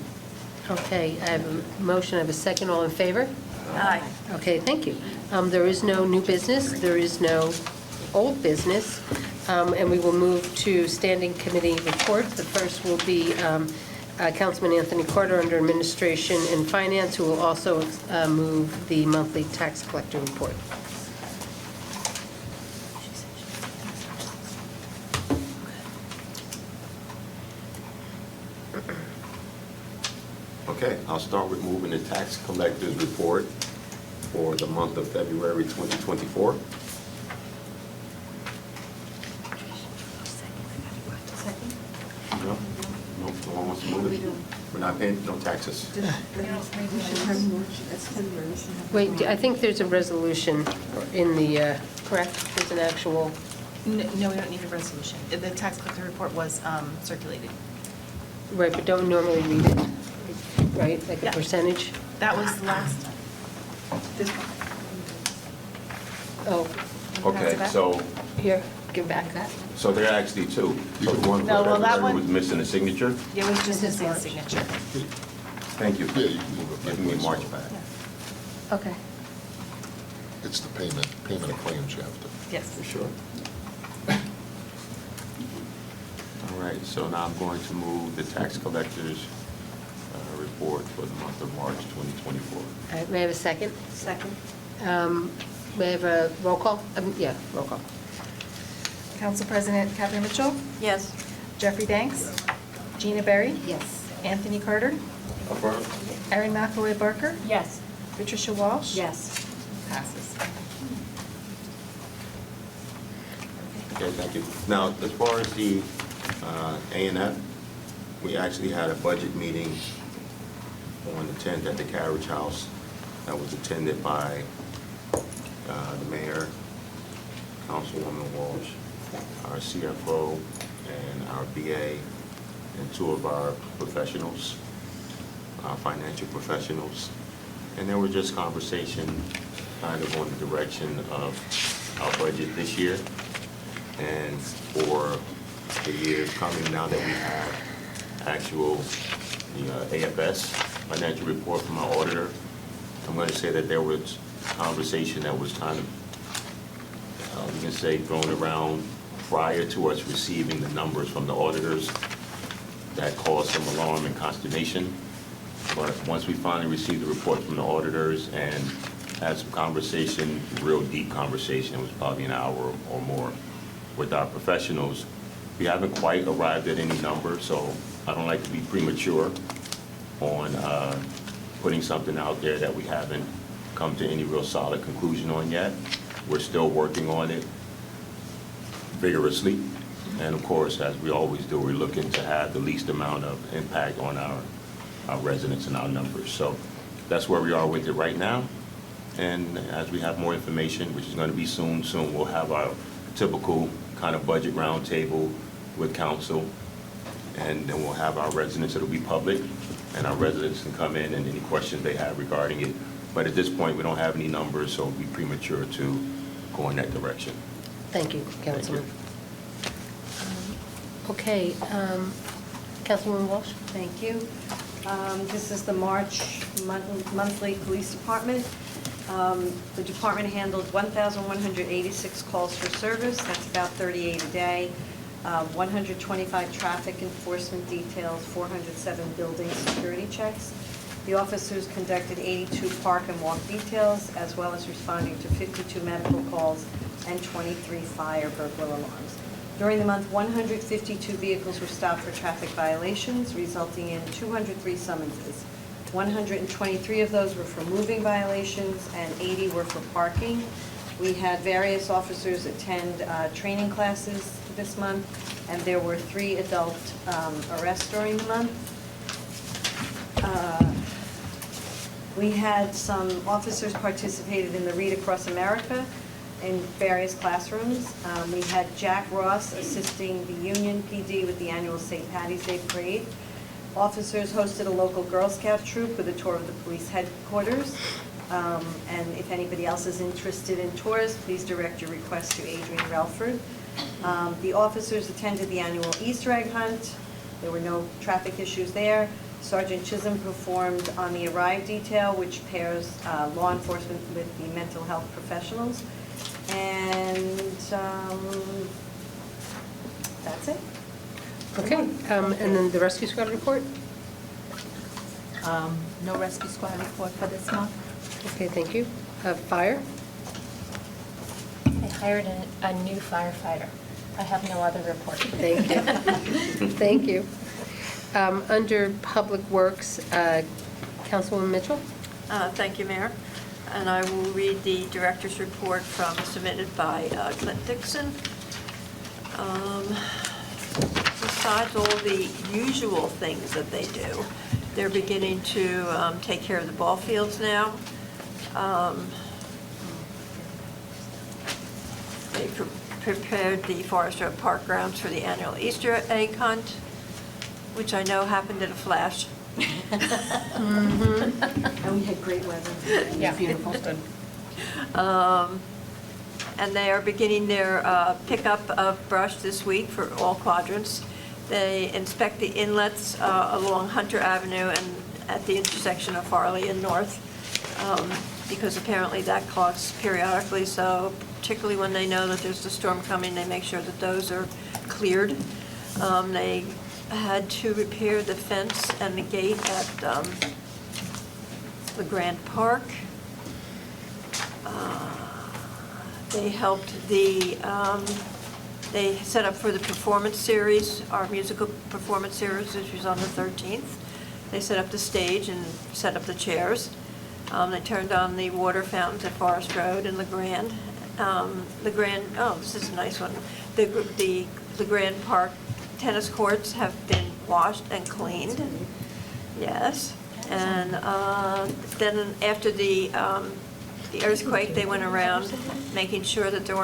Speaker 1: Okay, I have a motion. I have a second. All in favor?
Speaker 3: Aye.
Speaker 1: Okay, thank you. There is no new business. There is no old business. And we will move to standing committee reports. The first will be Councilman Anthony Carter under Administration and Finance, who will also move the monthly tax collector report.
Speaker 5: Okay, I'll start with moving the tax collector's report for the month of February 2024. No, no one wants to move it. We're not paying no taxes.
Speaker 1: Wait, I think there's a resolution in the, correct? There's an actual,
Speaker 2: No, we don't need a resolution. The tax collector report was circulated.
Speaker 1: right, but don't normally read it, right? Like a
Speaker 2: Yeah.
Speaker 1: percentage?
Speaker 2: That was last. This one.
Speaker 1: Oh,
Speaker 5: Okay, so,
Speaker 1: here, give back that.
Speaker 5: so there are actually two. So the one for
Speaker 2: No, well, that
Speaker 5: February
Speaker 2: one-
Speaker 5: was missing a signature.
Speaker 2: It was just
Speaker 1: This is
Speaker 2: his
Speaker 1: March.
Speaker 2: signature.
Speaker 5: Thank you.
Speaker 11: Yeah, you can move it back.
Speaker 5: Give me March back.
Speaker 1: Okay.
Speaker 11: It's the payment of claims you have to.
Speaker 2: Yes.
Speaker 5: For sure. right, so now I'm going to move the tax collector's report for the month of March 2024.
Speaker 1: All right, may I have a second?
Speaker 3: Second.
Speaker 1: May I have a roll call? Yeah, roll call.
Speaker 2: Council President Catherine Mitchell,
Speaker 3: Yes.
Speaker 2: Jeffrey Danks, Gina Berry,
Speaker 12: Yes.
Speaker 2: Anthony Carter,
Speaker 5: Affirm.
Speaker 2: Erin McElroy Barker,
Speaker 4: Yes.
Speaker 2: Patricia Walsh.
Speaker 3: Yes.
Speaker 2: Passes.
Speaker 5: Okay, thank you. Now, as far as the A&F, we actually had a budget meeting on the 10th at the Carriage House that was attended by the mayor, Councilwoman Walsh, our CFO, and our BA, and two of our professionals, financial professionals. And there was just conversation kind of on the direction of our budget this year and for the years coming, now that we have actual, the AFS financial report from our auditor. I'm going to say that there was conversation that was kind of, we can say, thrown around prior to us receiving the numbers from the auditors that caused some alarm and consternation. But once we finally received the report from the auditors and had some conversation, real deep conversation, it was probably an hour or more with our professionals, we haven't quite arrived at any number, so I don't like to be premature on putting something out there that we haven't come to any real solid conclusion on yet. We're still working on it vigorously. And of course, as we always do, we're looking to have the least amount of impact on our residents and our numbers. So that's where we are with it right now. And as we have more information, which is going to be soon, we'll have our typical kind of budget roundtable with council. And then we'll have our residents, it'll be public, and our residents can come in and any questions they have regarding it. But at this point, we don't have any numbers, so it'll be premature to go in that direction.
Speaker 1: Thank you, Councilman. Okay, Councilwoman Walsh?
Speaker 3: Thank you. This is the March monthly police department. The department handled 1,186 calls for service. That's about 38 a day. 125 traffic enforcement details, 407 building security checks. The officers conducted 82 park and walk details, as well as responding to 52 medical calls and 23 fire burglar alarms. During the month, 152 vehicles were stopped for traffic violations, resulting in 203 summonses. 123 of those were for moving violations and 80 were for parking. We had various officers attend training classes this month, and there were 3 adult arrests during the month. We had some officers participated in the Read Across America in various classrooms. We had Jack Ross assisting the Union PD with the annual St. Patty's Day Parade. Officers hosted a local Girl Scout troop with a tour of the police headquarters. And if anybody else is interested in tours, please direct your request to Adrian Relford. The officers attended the annual Easter egg hunt. There were no traffic issues there. Sergeant Chisholm performed on the Arrive detail, which pairs law enforcement with the mental health professionals. And that's it.
Speaker 1: Okay, and then the rescue squad report?
Speaker 4: No rescue squad report for this month.
Speaker 1: Okay, thank you. Fire?
Speaker 4: I hired a new firefighter. I have no other report.
Speaker 1: Thank you. Thank you. Under Public Works, Councilwoman Mitchell?
Speaker 3: Thank you, Mayor. And I will read the director's report submitted by Clint Dixon. Besides all the usual things that they do, they're beginning to take care of the ball fields now. They prepared the Forest Road Park grounds for the annual Easter egg hunt, which I know happened in a flash.
Speaker 12: And we had great weather.
Speaker 4: Yeah.
Speaker 12: Beautiful.
Speaker 3: And they are beginning their pickup of brush this week for all quadrants. They inspect the inlets along Hunter Avenue and at the intersection of Farley and North, because apparently that clogs periodically, so particularly when they know that there's a storm coming, they make sure that those are cleared. They had to repair the fence and the gate at the Grand Park. They helped they set up for the performance series, our musical performance series, which was on the 13th. They set up the stage and set up the chairs. They turned on the water fountains at Forest Road and LeGrand. This is a nice one. The Grand Park tennis courts have been washed and cleaned. Yes. And then after the earthquake, they went around making sure that there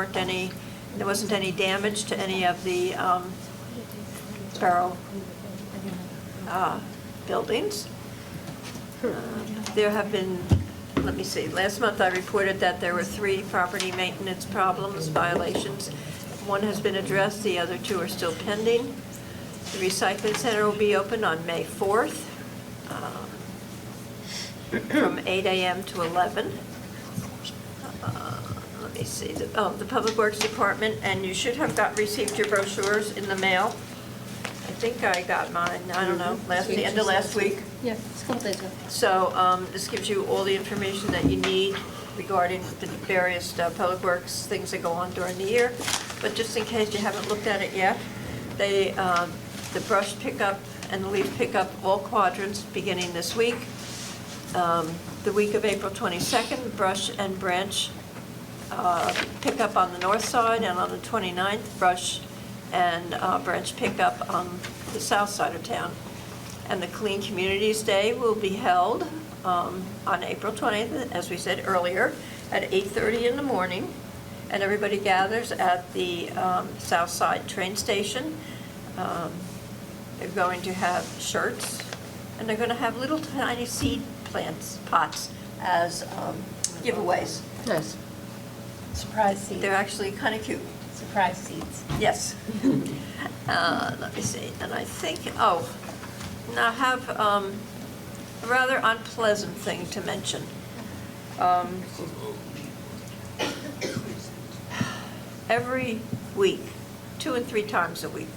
Speaker 3: wasn't any damage to any of the borough buildings. There have been, let me see, last month I reported that there were 3 property maintenance problems, violations. 1 has been addressed, the other 2 are still pending. The recycling center will be open on May 4th from 8 a.m. to 11. Let me see, the Public Works Department, and you should have received your brochures in the mail. I think I got mine, I don't know, the end of last week.
Speaker 1: Yeah, it's a couple days ago.
Speaker 3: So this gives you all the information that you need regarding the various Public Works things that go on during the year. But just in case you haven't looked at it yet, the brush pickup and the leaf pickup, all quadrants, beginning this week. The week of April 22nd, brush and branch pickup on the north side, and on the 29th, brush and branch pickup on the south side of town. And the Clean Communities Day will be held on April 20th, as we said earlier, at 8:30 in the morning. And everybody gathers at the south side train station. They're going to have shirts, and they're going to have little tiny seed pots as giveaways.
Speaker 1: Nice.
Speaker 4: Surprise seeds.
Speaker 3: They're actually kind of cute.
Speaker 4: Surprise seeds.
Speaker 3: Yes. Let me see, and I think, now I have a rather unpleasant thing to mention. Every week, 2 and 3 times a week,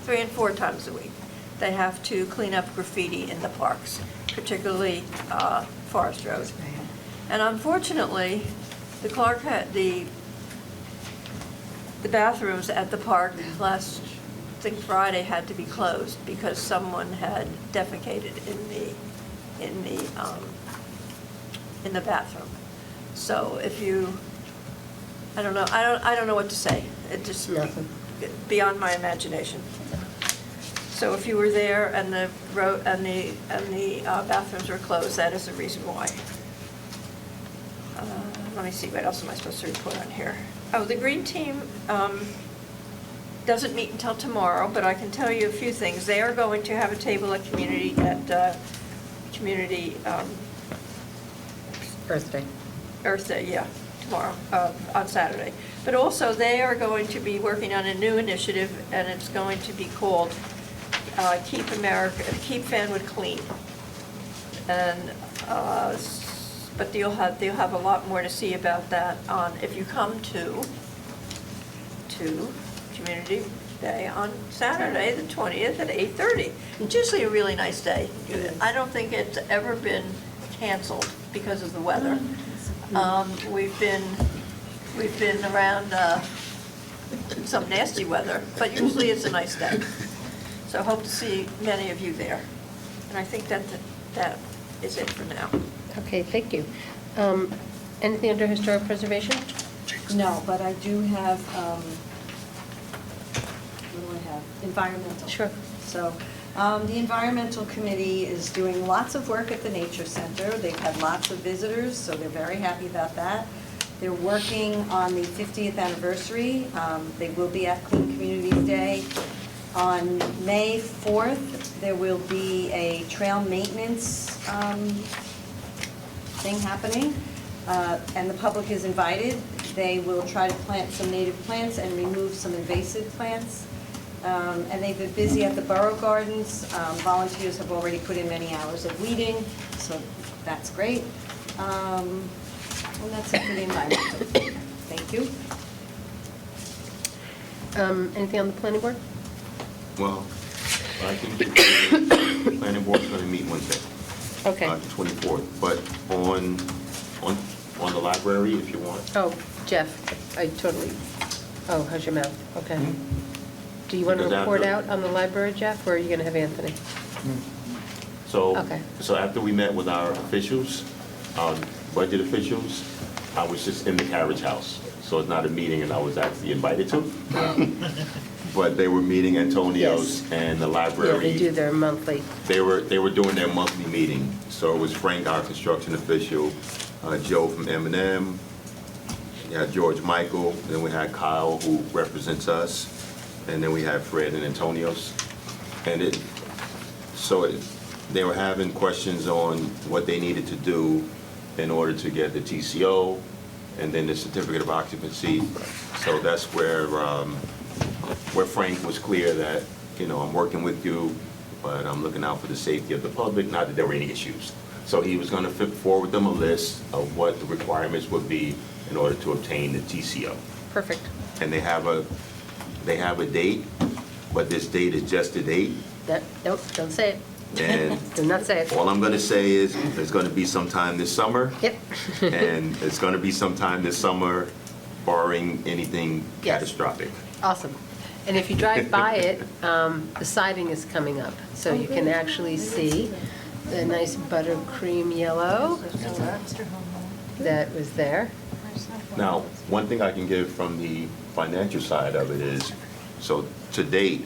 Speaker 3: 3 and 4 times a week, they have to clean up graffiti in the parks, particularly Forest Road. And unfortunately, the bathrooms at the park last, I think Friday, had to be closed because someone had defecated in the bathroom. So if you, I don't know what to say. It just beyond my imagination. So if you were there and the road and the bathrooms were closed, that is the reason why. Let me see, what else am I supposed to report on here? Oh, the green team doesn't meet until tomorrow, but I can tell you a few things. They are going to have a table at community Earth Day, yeah, tomorrow, on Saturday. But also, they are going to be working on a new initiative, and it's going to be called Keep Fanwood Clean. And but you'll have a lot more to see about that if you come to Community Day on Saturday, the 20th at 8:30. It's usually a really nice day. I don't think it's ever been canceled because of the weather. We've been around some nasty weather, but usually it's a nice day. So I hope to see many of you there. And I think that is it for now.
Speaker 1: Okay, thank you. Anything under historic preservation?
Speaker 14: No, but I do have, what do I have? Environmental.
Speaker 1: Sure.
Speaker 14: So the Environmental Committee is doing lots of work at the Nature Center. They've had lots of visitors, so they're very happy about that. They're working on the 50th anniversary. They will be at Clean Communities Day. On May 4th, there will be a trail maintenance thing happening, and the public is invited. They will try to plant some native plants and remove some invasive plants. And they've been busy at the Borough Gardens. Volunteers have already put in many hours of weeding, so that's great. And that's it for the environmental. Thank you.
Speaker 1: Anything on the planning board?
Speaker 5: Well, I think the planning board's gonna meet Wednesday.
Speaker 1: Okay.
Speaker 5: The 24th, but on the library, if you want.
Speaker 1: Oh, Jeff, I totally, oh, how's your mouth? Okay. Do you want to
Speaker 5: Because
Speaker 1: report
Speaker 5: after-
Speaker 1: out on the library, Jeff, or are you going to have Anthony?
Speaker 5: So,
Speaker 1: Okay.
Speaker 5: so after we met with our officials, budget officials, I was just in the carriage house. So it's not a meeting and I was actually invited to. But they were meeting Antonio's and the
Speaker 1: Yeah,
Speaker 5: library.
Speaker 1: they do their monthly.
Speaker 5: They were doing their monthly meeting. So it was Frank, our construction official, Joe from M&M, we had George Michael, then we had Kyle, who represents us, and then we had Fred and Antonio's. And they were having questions on what they needed to do in order to get the TCO and then the certificate of occupancy. So that's where Frank was clear that, I'm working with you, but I'm looking out for the safety of the public, not that there were any issues. So he was going to forward them a list of what the requirements would be in order to obtain the TCO.
Speaker 1: Perfect.
Speaker 5: And they have a date, but this date is just a date.
Speaker 1: Nope, don't say it.
Speaker 5: And
Speaker 1: Do not say it.
Speaker 5: all I'm going to say is it's going to be sometime this summer.
Speaker 1: Yep.
Speaker 5: And it's going to be sometime this summer, barring anything
Speaker 1: Yes.
Speaker 5: catastrophic.
Speaker 1: Awesome. And if you drive by it, the siding is coming up, so you can actually see the nice buttercream yellow that was there.
Speaker 5: Now, one thing I can give from the financial side of it is, so to date,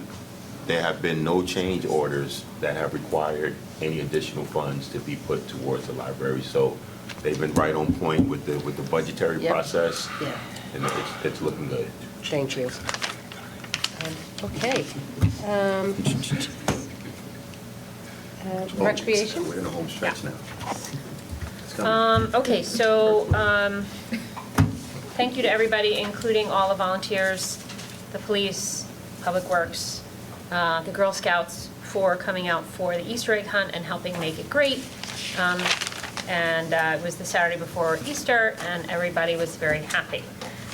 Speaker 5: there have been no change orders that have required any additional funds to be put towards the library. So they've been right on point with the budgetary
Speaker 1: Yep.
Speaker 5: process.
Speaker 1: Yeah.
Speaker 5: And it's looking good.
Speaker 1: Thank you. Okay. Recreation?
Speaker 5: We're in the home stretch now. It's coming.
Speaker 4: Okay, so, thank you to everybody, including all the volunteers, the police, Public Works, the Girl Scouts, for coming out for the Easter egg hunt and helping make it great. And it was the Saturday before Easter, and everybody was very happy.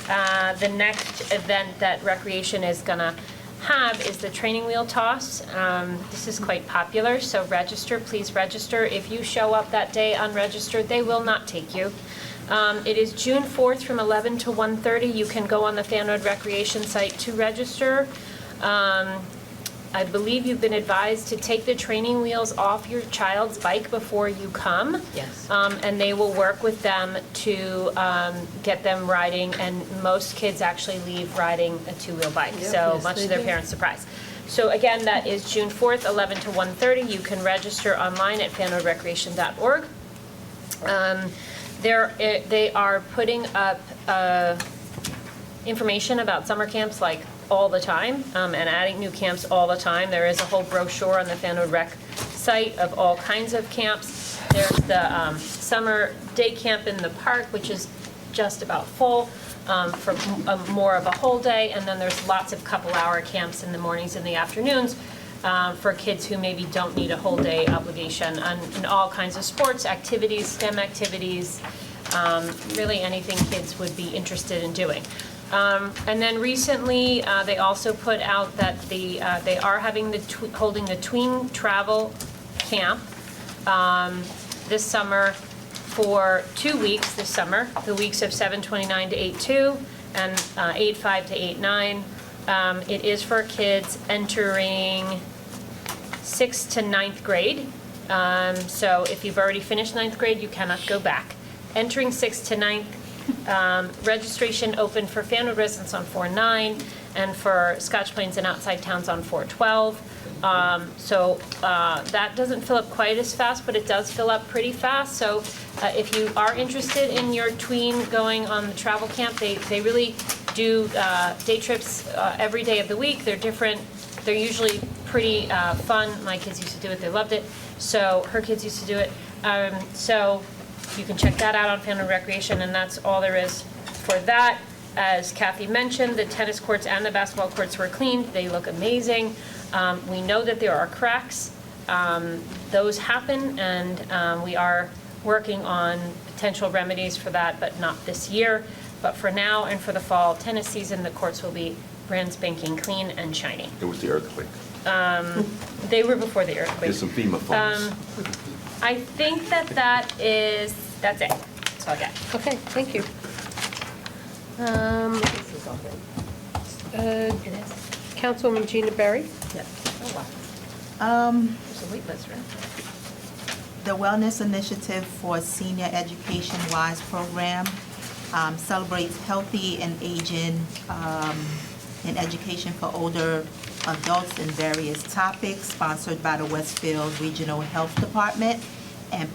Speaker 4: The next event that Recreation is gonna have is the training wheel toss. This is quite popular, so register, please register. If you show up that day unregistered, they will not take you. It is June 4th from 11 to 1:30. You can go on the Fanwood Recreation site to register. I believe you've been advised to take the training wheels off your child's bike before you come.
Speaker 1: Yes.
Speaker 4: And they will work with them to get them riding, and most kids actually leave riding a two-wheel bike,
Speaker 1: Yep,
Speaker 4: so
Speaker 1: yes,
Speaker 4: much
Speaker 1: they
Speaker 4: to their
Speaker 1: do.
Speaker 4: parents' surprise. So again, that is June 4th, 11 to 1:30. You can register online at fanwoodrecreation.org. They are putting up information about summer camps like all the time, and adding new camps all the time. There is a whole brochure on the Fanwood Rec site of all kinds of camps. There's the summer day camp in the park, which is just about full for more of a whole day, and then there's lots of couple-hour camps in the mornings and the afternoons for kids who maybe don't need a whole day obligation, and all kinds of sports, activities, STEM activities, really anything kids would be interested in doing. And then recently, they also put out that they are having holding the tween travel camp this summer for 2 weeks this summer, the weeks of 7/29 to 8/2 and 8/5 to 8/9. It is for kids entering 6th to 9th grade. So if you've already finished 9th grade, you cannot go back. Entering 6th to 9th, registration open for Fanwood residents on 4/9 and for Scotch Plains and outside towns on 4/12. So that doesn't fill up quite as fast, but it does fill up pretty fast. So if you are interested in your tween going on the travel camp, they really do day trips every day of the week. They're different. They're usually pretty fun. My kids used to do it. They loved it. So her kids used to do it. So you can check that out on Fanwood Recreation, and that's all there is for that. As Kathy mentioned, the tennis courts and the basketball courts were cleaned. They look amazing. We know that there are cracks. Those happen, and we are working on potential remedies for that, but not this year. But for now and for the fall tennis season, the courts will be brand spanking clean and shiny.
Speaker 11: It was the earthquake.
Speaker 4: They were before the earthquake.
Speaker 11: There's some FEMA funds.
Speaker 4: I think that's it. That's all I got.
Speaker 1: Okay, thank you. Councilwoman Gina Berry?
Speaker 4: There's a wait list, right?
Speaker 15: The Wellness Initiative for Senior Education WISE program celebrates healthy and aging in education for older adults in various topics, sponsored by the Westfield Regional Health Department and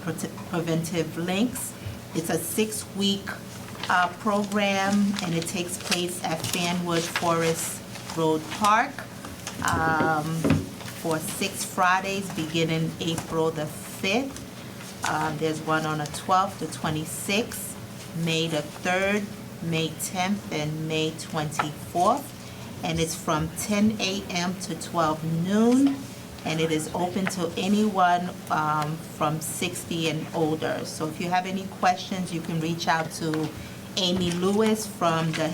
Speaker 15: Preventive Links. It's a 6-week program, and it takes place at Fanwood Forest Road Park for 6 Fridays, beginning April the 5th. There's one on the 12th, the 26th, May the 3rd, May 10th, and May 24th. And it's from 10 a.m. to 12 noon, and it is open to anyone from 60 and older. So if you have any questions, you can reach out to Amy Lewis from the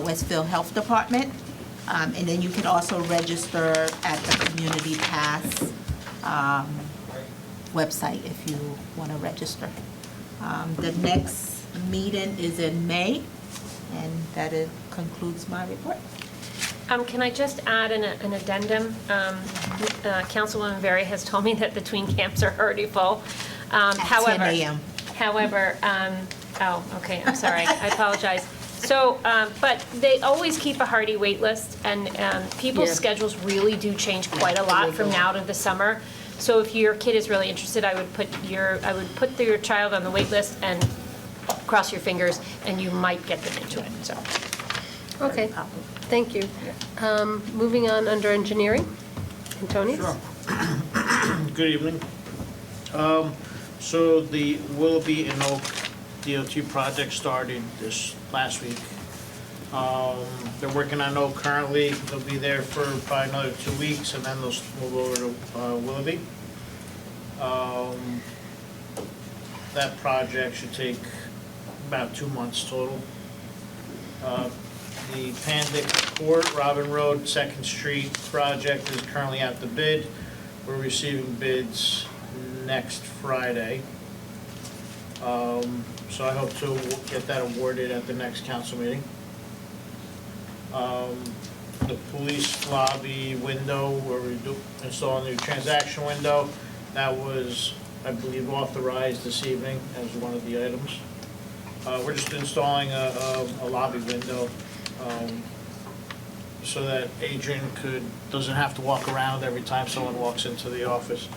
Speaker 15: Westfield Health Department. And then you can also register at the Community Pass website if you want to register. The next meeting is in May, and that concludes my report.
Speaker 4: Can I just add an addendum? Councilwoman Berry has told me that the tween camps are already full.
Speaker 15: At 10 a.m.
Speaker 4: However, oh, okay, I'm sorry, I apologize. So, but they always keep a hearty wait list, and people's
Speaker 1: Yeah.
Speaker 4: schedules really do change quite a lot from now to the summer. So if your kid is really interested, I would put your child on the wait list and cross your fingers, and you might get them into it, so.
Speaker 1: Okay, thank you. Moving on under engineering. Antonius?
Speaker 6: Sure. Good evening. So the Willoughby and Oak DOT project started this last week. They're working on Oak currently. They'll be there for probably another 2 weeks, and then they'll move over to Willoughby. That project should take about 2 months total. The Pandick Court, Robin Road, 2nd Street project is currently out to bid. We're receiving bids next Friday. So I hope to get that awarded at the next council meeting. The police lobby window, where we install a new transaction window, that was, I believe, authorized this evening as one of the items. We're just installing a lobby window so that Adrian doesn't have to walk around every time someone walks into the office.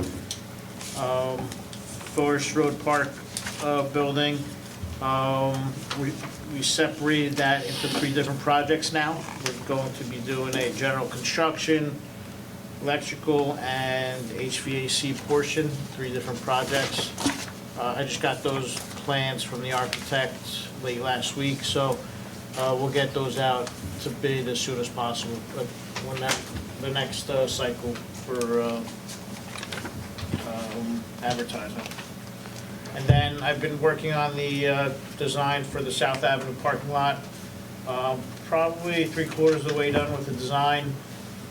Speaker 6: Forest Road Park building, we separated that into 3 different projects now. We're going to be doing a general construction, electrical, and HVAC portion, 3 different projects. I just got those plans from the architect late last week, so we'll get those out to bid as soon as possible, when the next cycle for advertising. And then I've been working on the design for the South Avenue parking lot. Probably 3/4 of the way done with the design.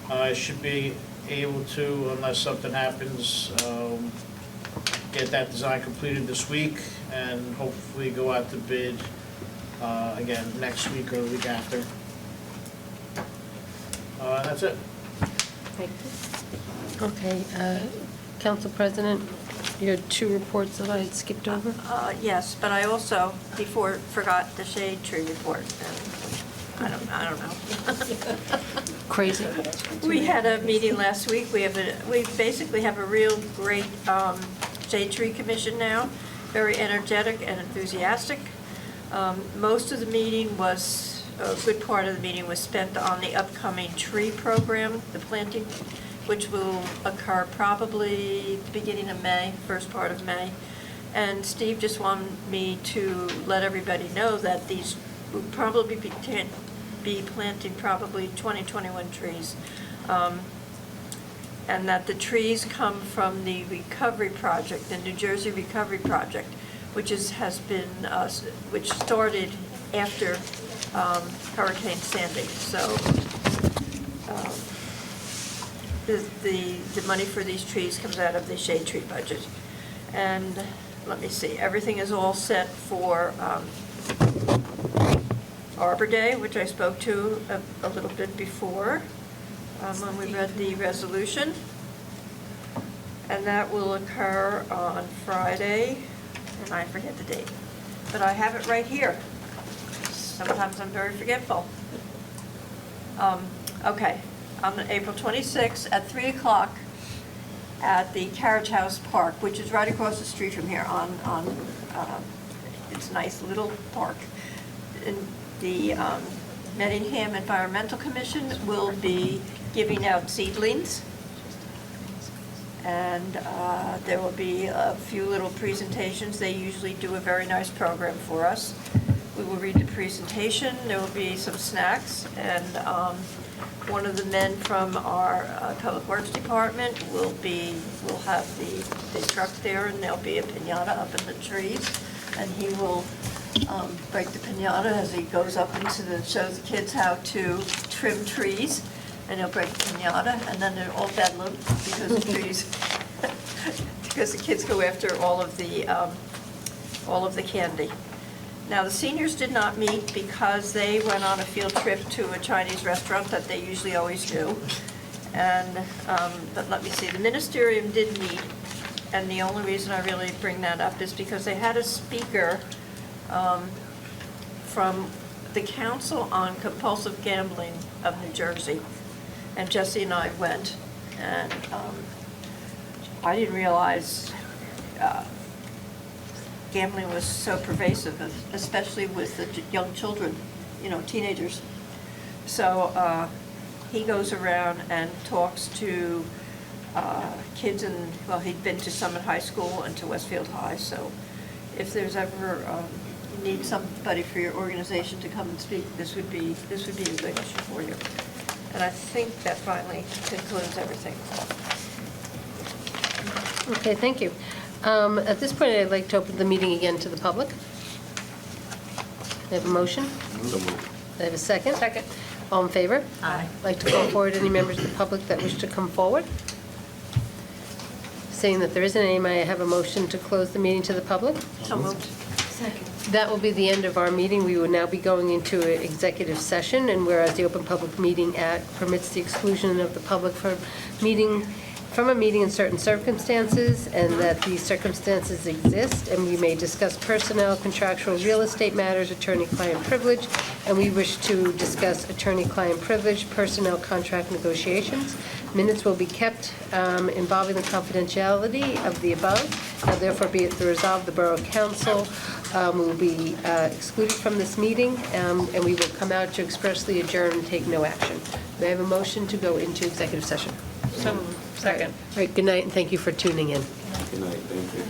Speaker 6: I should be able to, unless something happens, get that design completed this week and hopefully go out to bid again next week or the week after. That's it.
Speaker 1: Thank you. Okay, Council President, your 2 reports that I had skipped over?
Speaker 3: Yes, but I also, before, forgot the shade tree report. I don't know.
Speaker 1: Crazy.
Speaker 3: We had a meeting last week. We basically have a real great shade tree commission now, very energetic and enthusiastic. Most of the meeting was, a good part of the meeting was spent on the upcoming tree program, the planting, which will occur probably the beginning of May, first part of May. And Steve just wanted me to let everybody know that these will probably be planting probably 2021 trees. And that the trees come from the recovery project, the New Jersey Recovery Project, which started after Hurricane Sandy. So the money for these trees comes out of the shade tree budget. And let me see, everything is all set for Arbor Day, which I spoke to a little bit before when we read the resolution. And that will occur on Friday, and I forget the date, but I have it right here. Sometimes I'm very forgetful. Okay, on April 26th at 3 o'clock at the Carriage House Park, which is right across the street from here it's a nice little park. And the Medingham Environmental Commission will be giving out seedlings. And there will be a few little presentations. They usually do a very nice program for us. We will read the presentation, there will be some snacks, and one of the men from our Public Works Department will have the truck there, and there'll be a piñata up in the trees, and he will break the piñata as he goes up shows the kids how to trim trees, and he'll break the piñata, and then they're all dead loop because the trees, because the kids go after all of the candy. Now, the seniors did not meet because they went on a field trip to a Chinese restaurant that they usually always do. And, but let me see, the ministerium did meet, and the only reason I really bring that up is because they had a speaker from the Council on Compulsive Gambling of New Jersey. And Jesse and I went, and I didn't realize gambling was so pervasive, especially with the young children, teenagers. So he goes around and talks to kids he'd been to Summit High School and to Westfield High, so if there's ever, you need somebody for your organization to come and speak, this would be a good issue for you. And I think that finally concludes everything.
Speaker 1: Okay, thank you. At this point, I'd like to open the meeting again to the public. I have a motion?
Speaker 11: So moved.
Speaker 1: I have a second?
Speaker 4: Second.
Speaker 1: All in favor?
Speaker 3: Aye.
Speaker 1: I'd like to call forward any members of the public that wish to come forward. Seeing that there isn't any, may I have a motion to close the meeting to the public?
Speaker 3: So moved.
Speaker 1: That will be the end of our meeting. We will now be going into an executive session, and whereas the Open Public Meeting Act permits the exclusion of the public from a meeting in certain circumstances, and that these circumstances exist, and we may discuss personnel, contractual, real estate matters, attorney-client privilege, and we wish to discuss attorney-client privilege, personnel contract negotiations. Minutes will be kept involving the confidentiality of the above. Now therefore be it resolved, the Borough Council will be excluded from this meeting, and we will come out to expressly adjourn and take no action. May I have a motion to go into executive session?
Speaker 4: So moved. Second.
Speaker 1: All right, good night, and thank you for tuning in.
Speaker 5: Good night, thank you.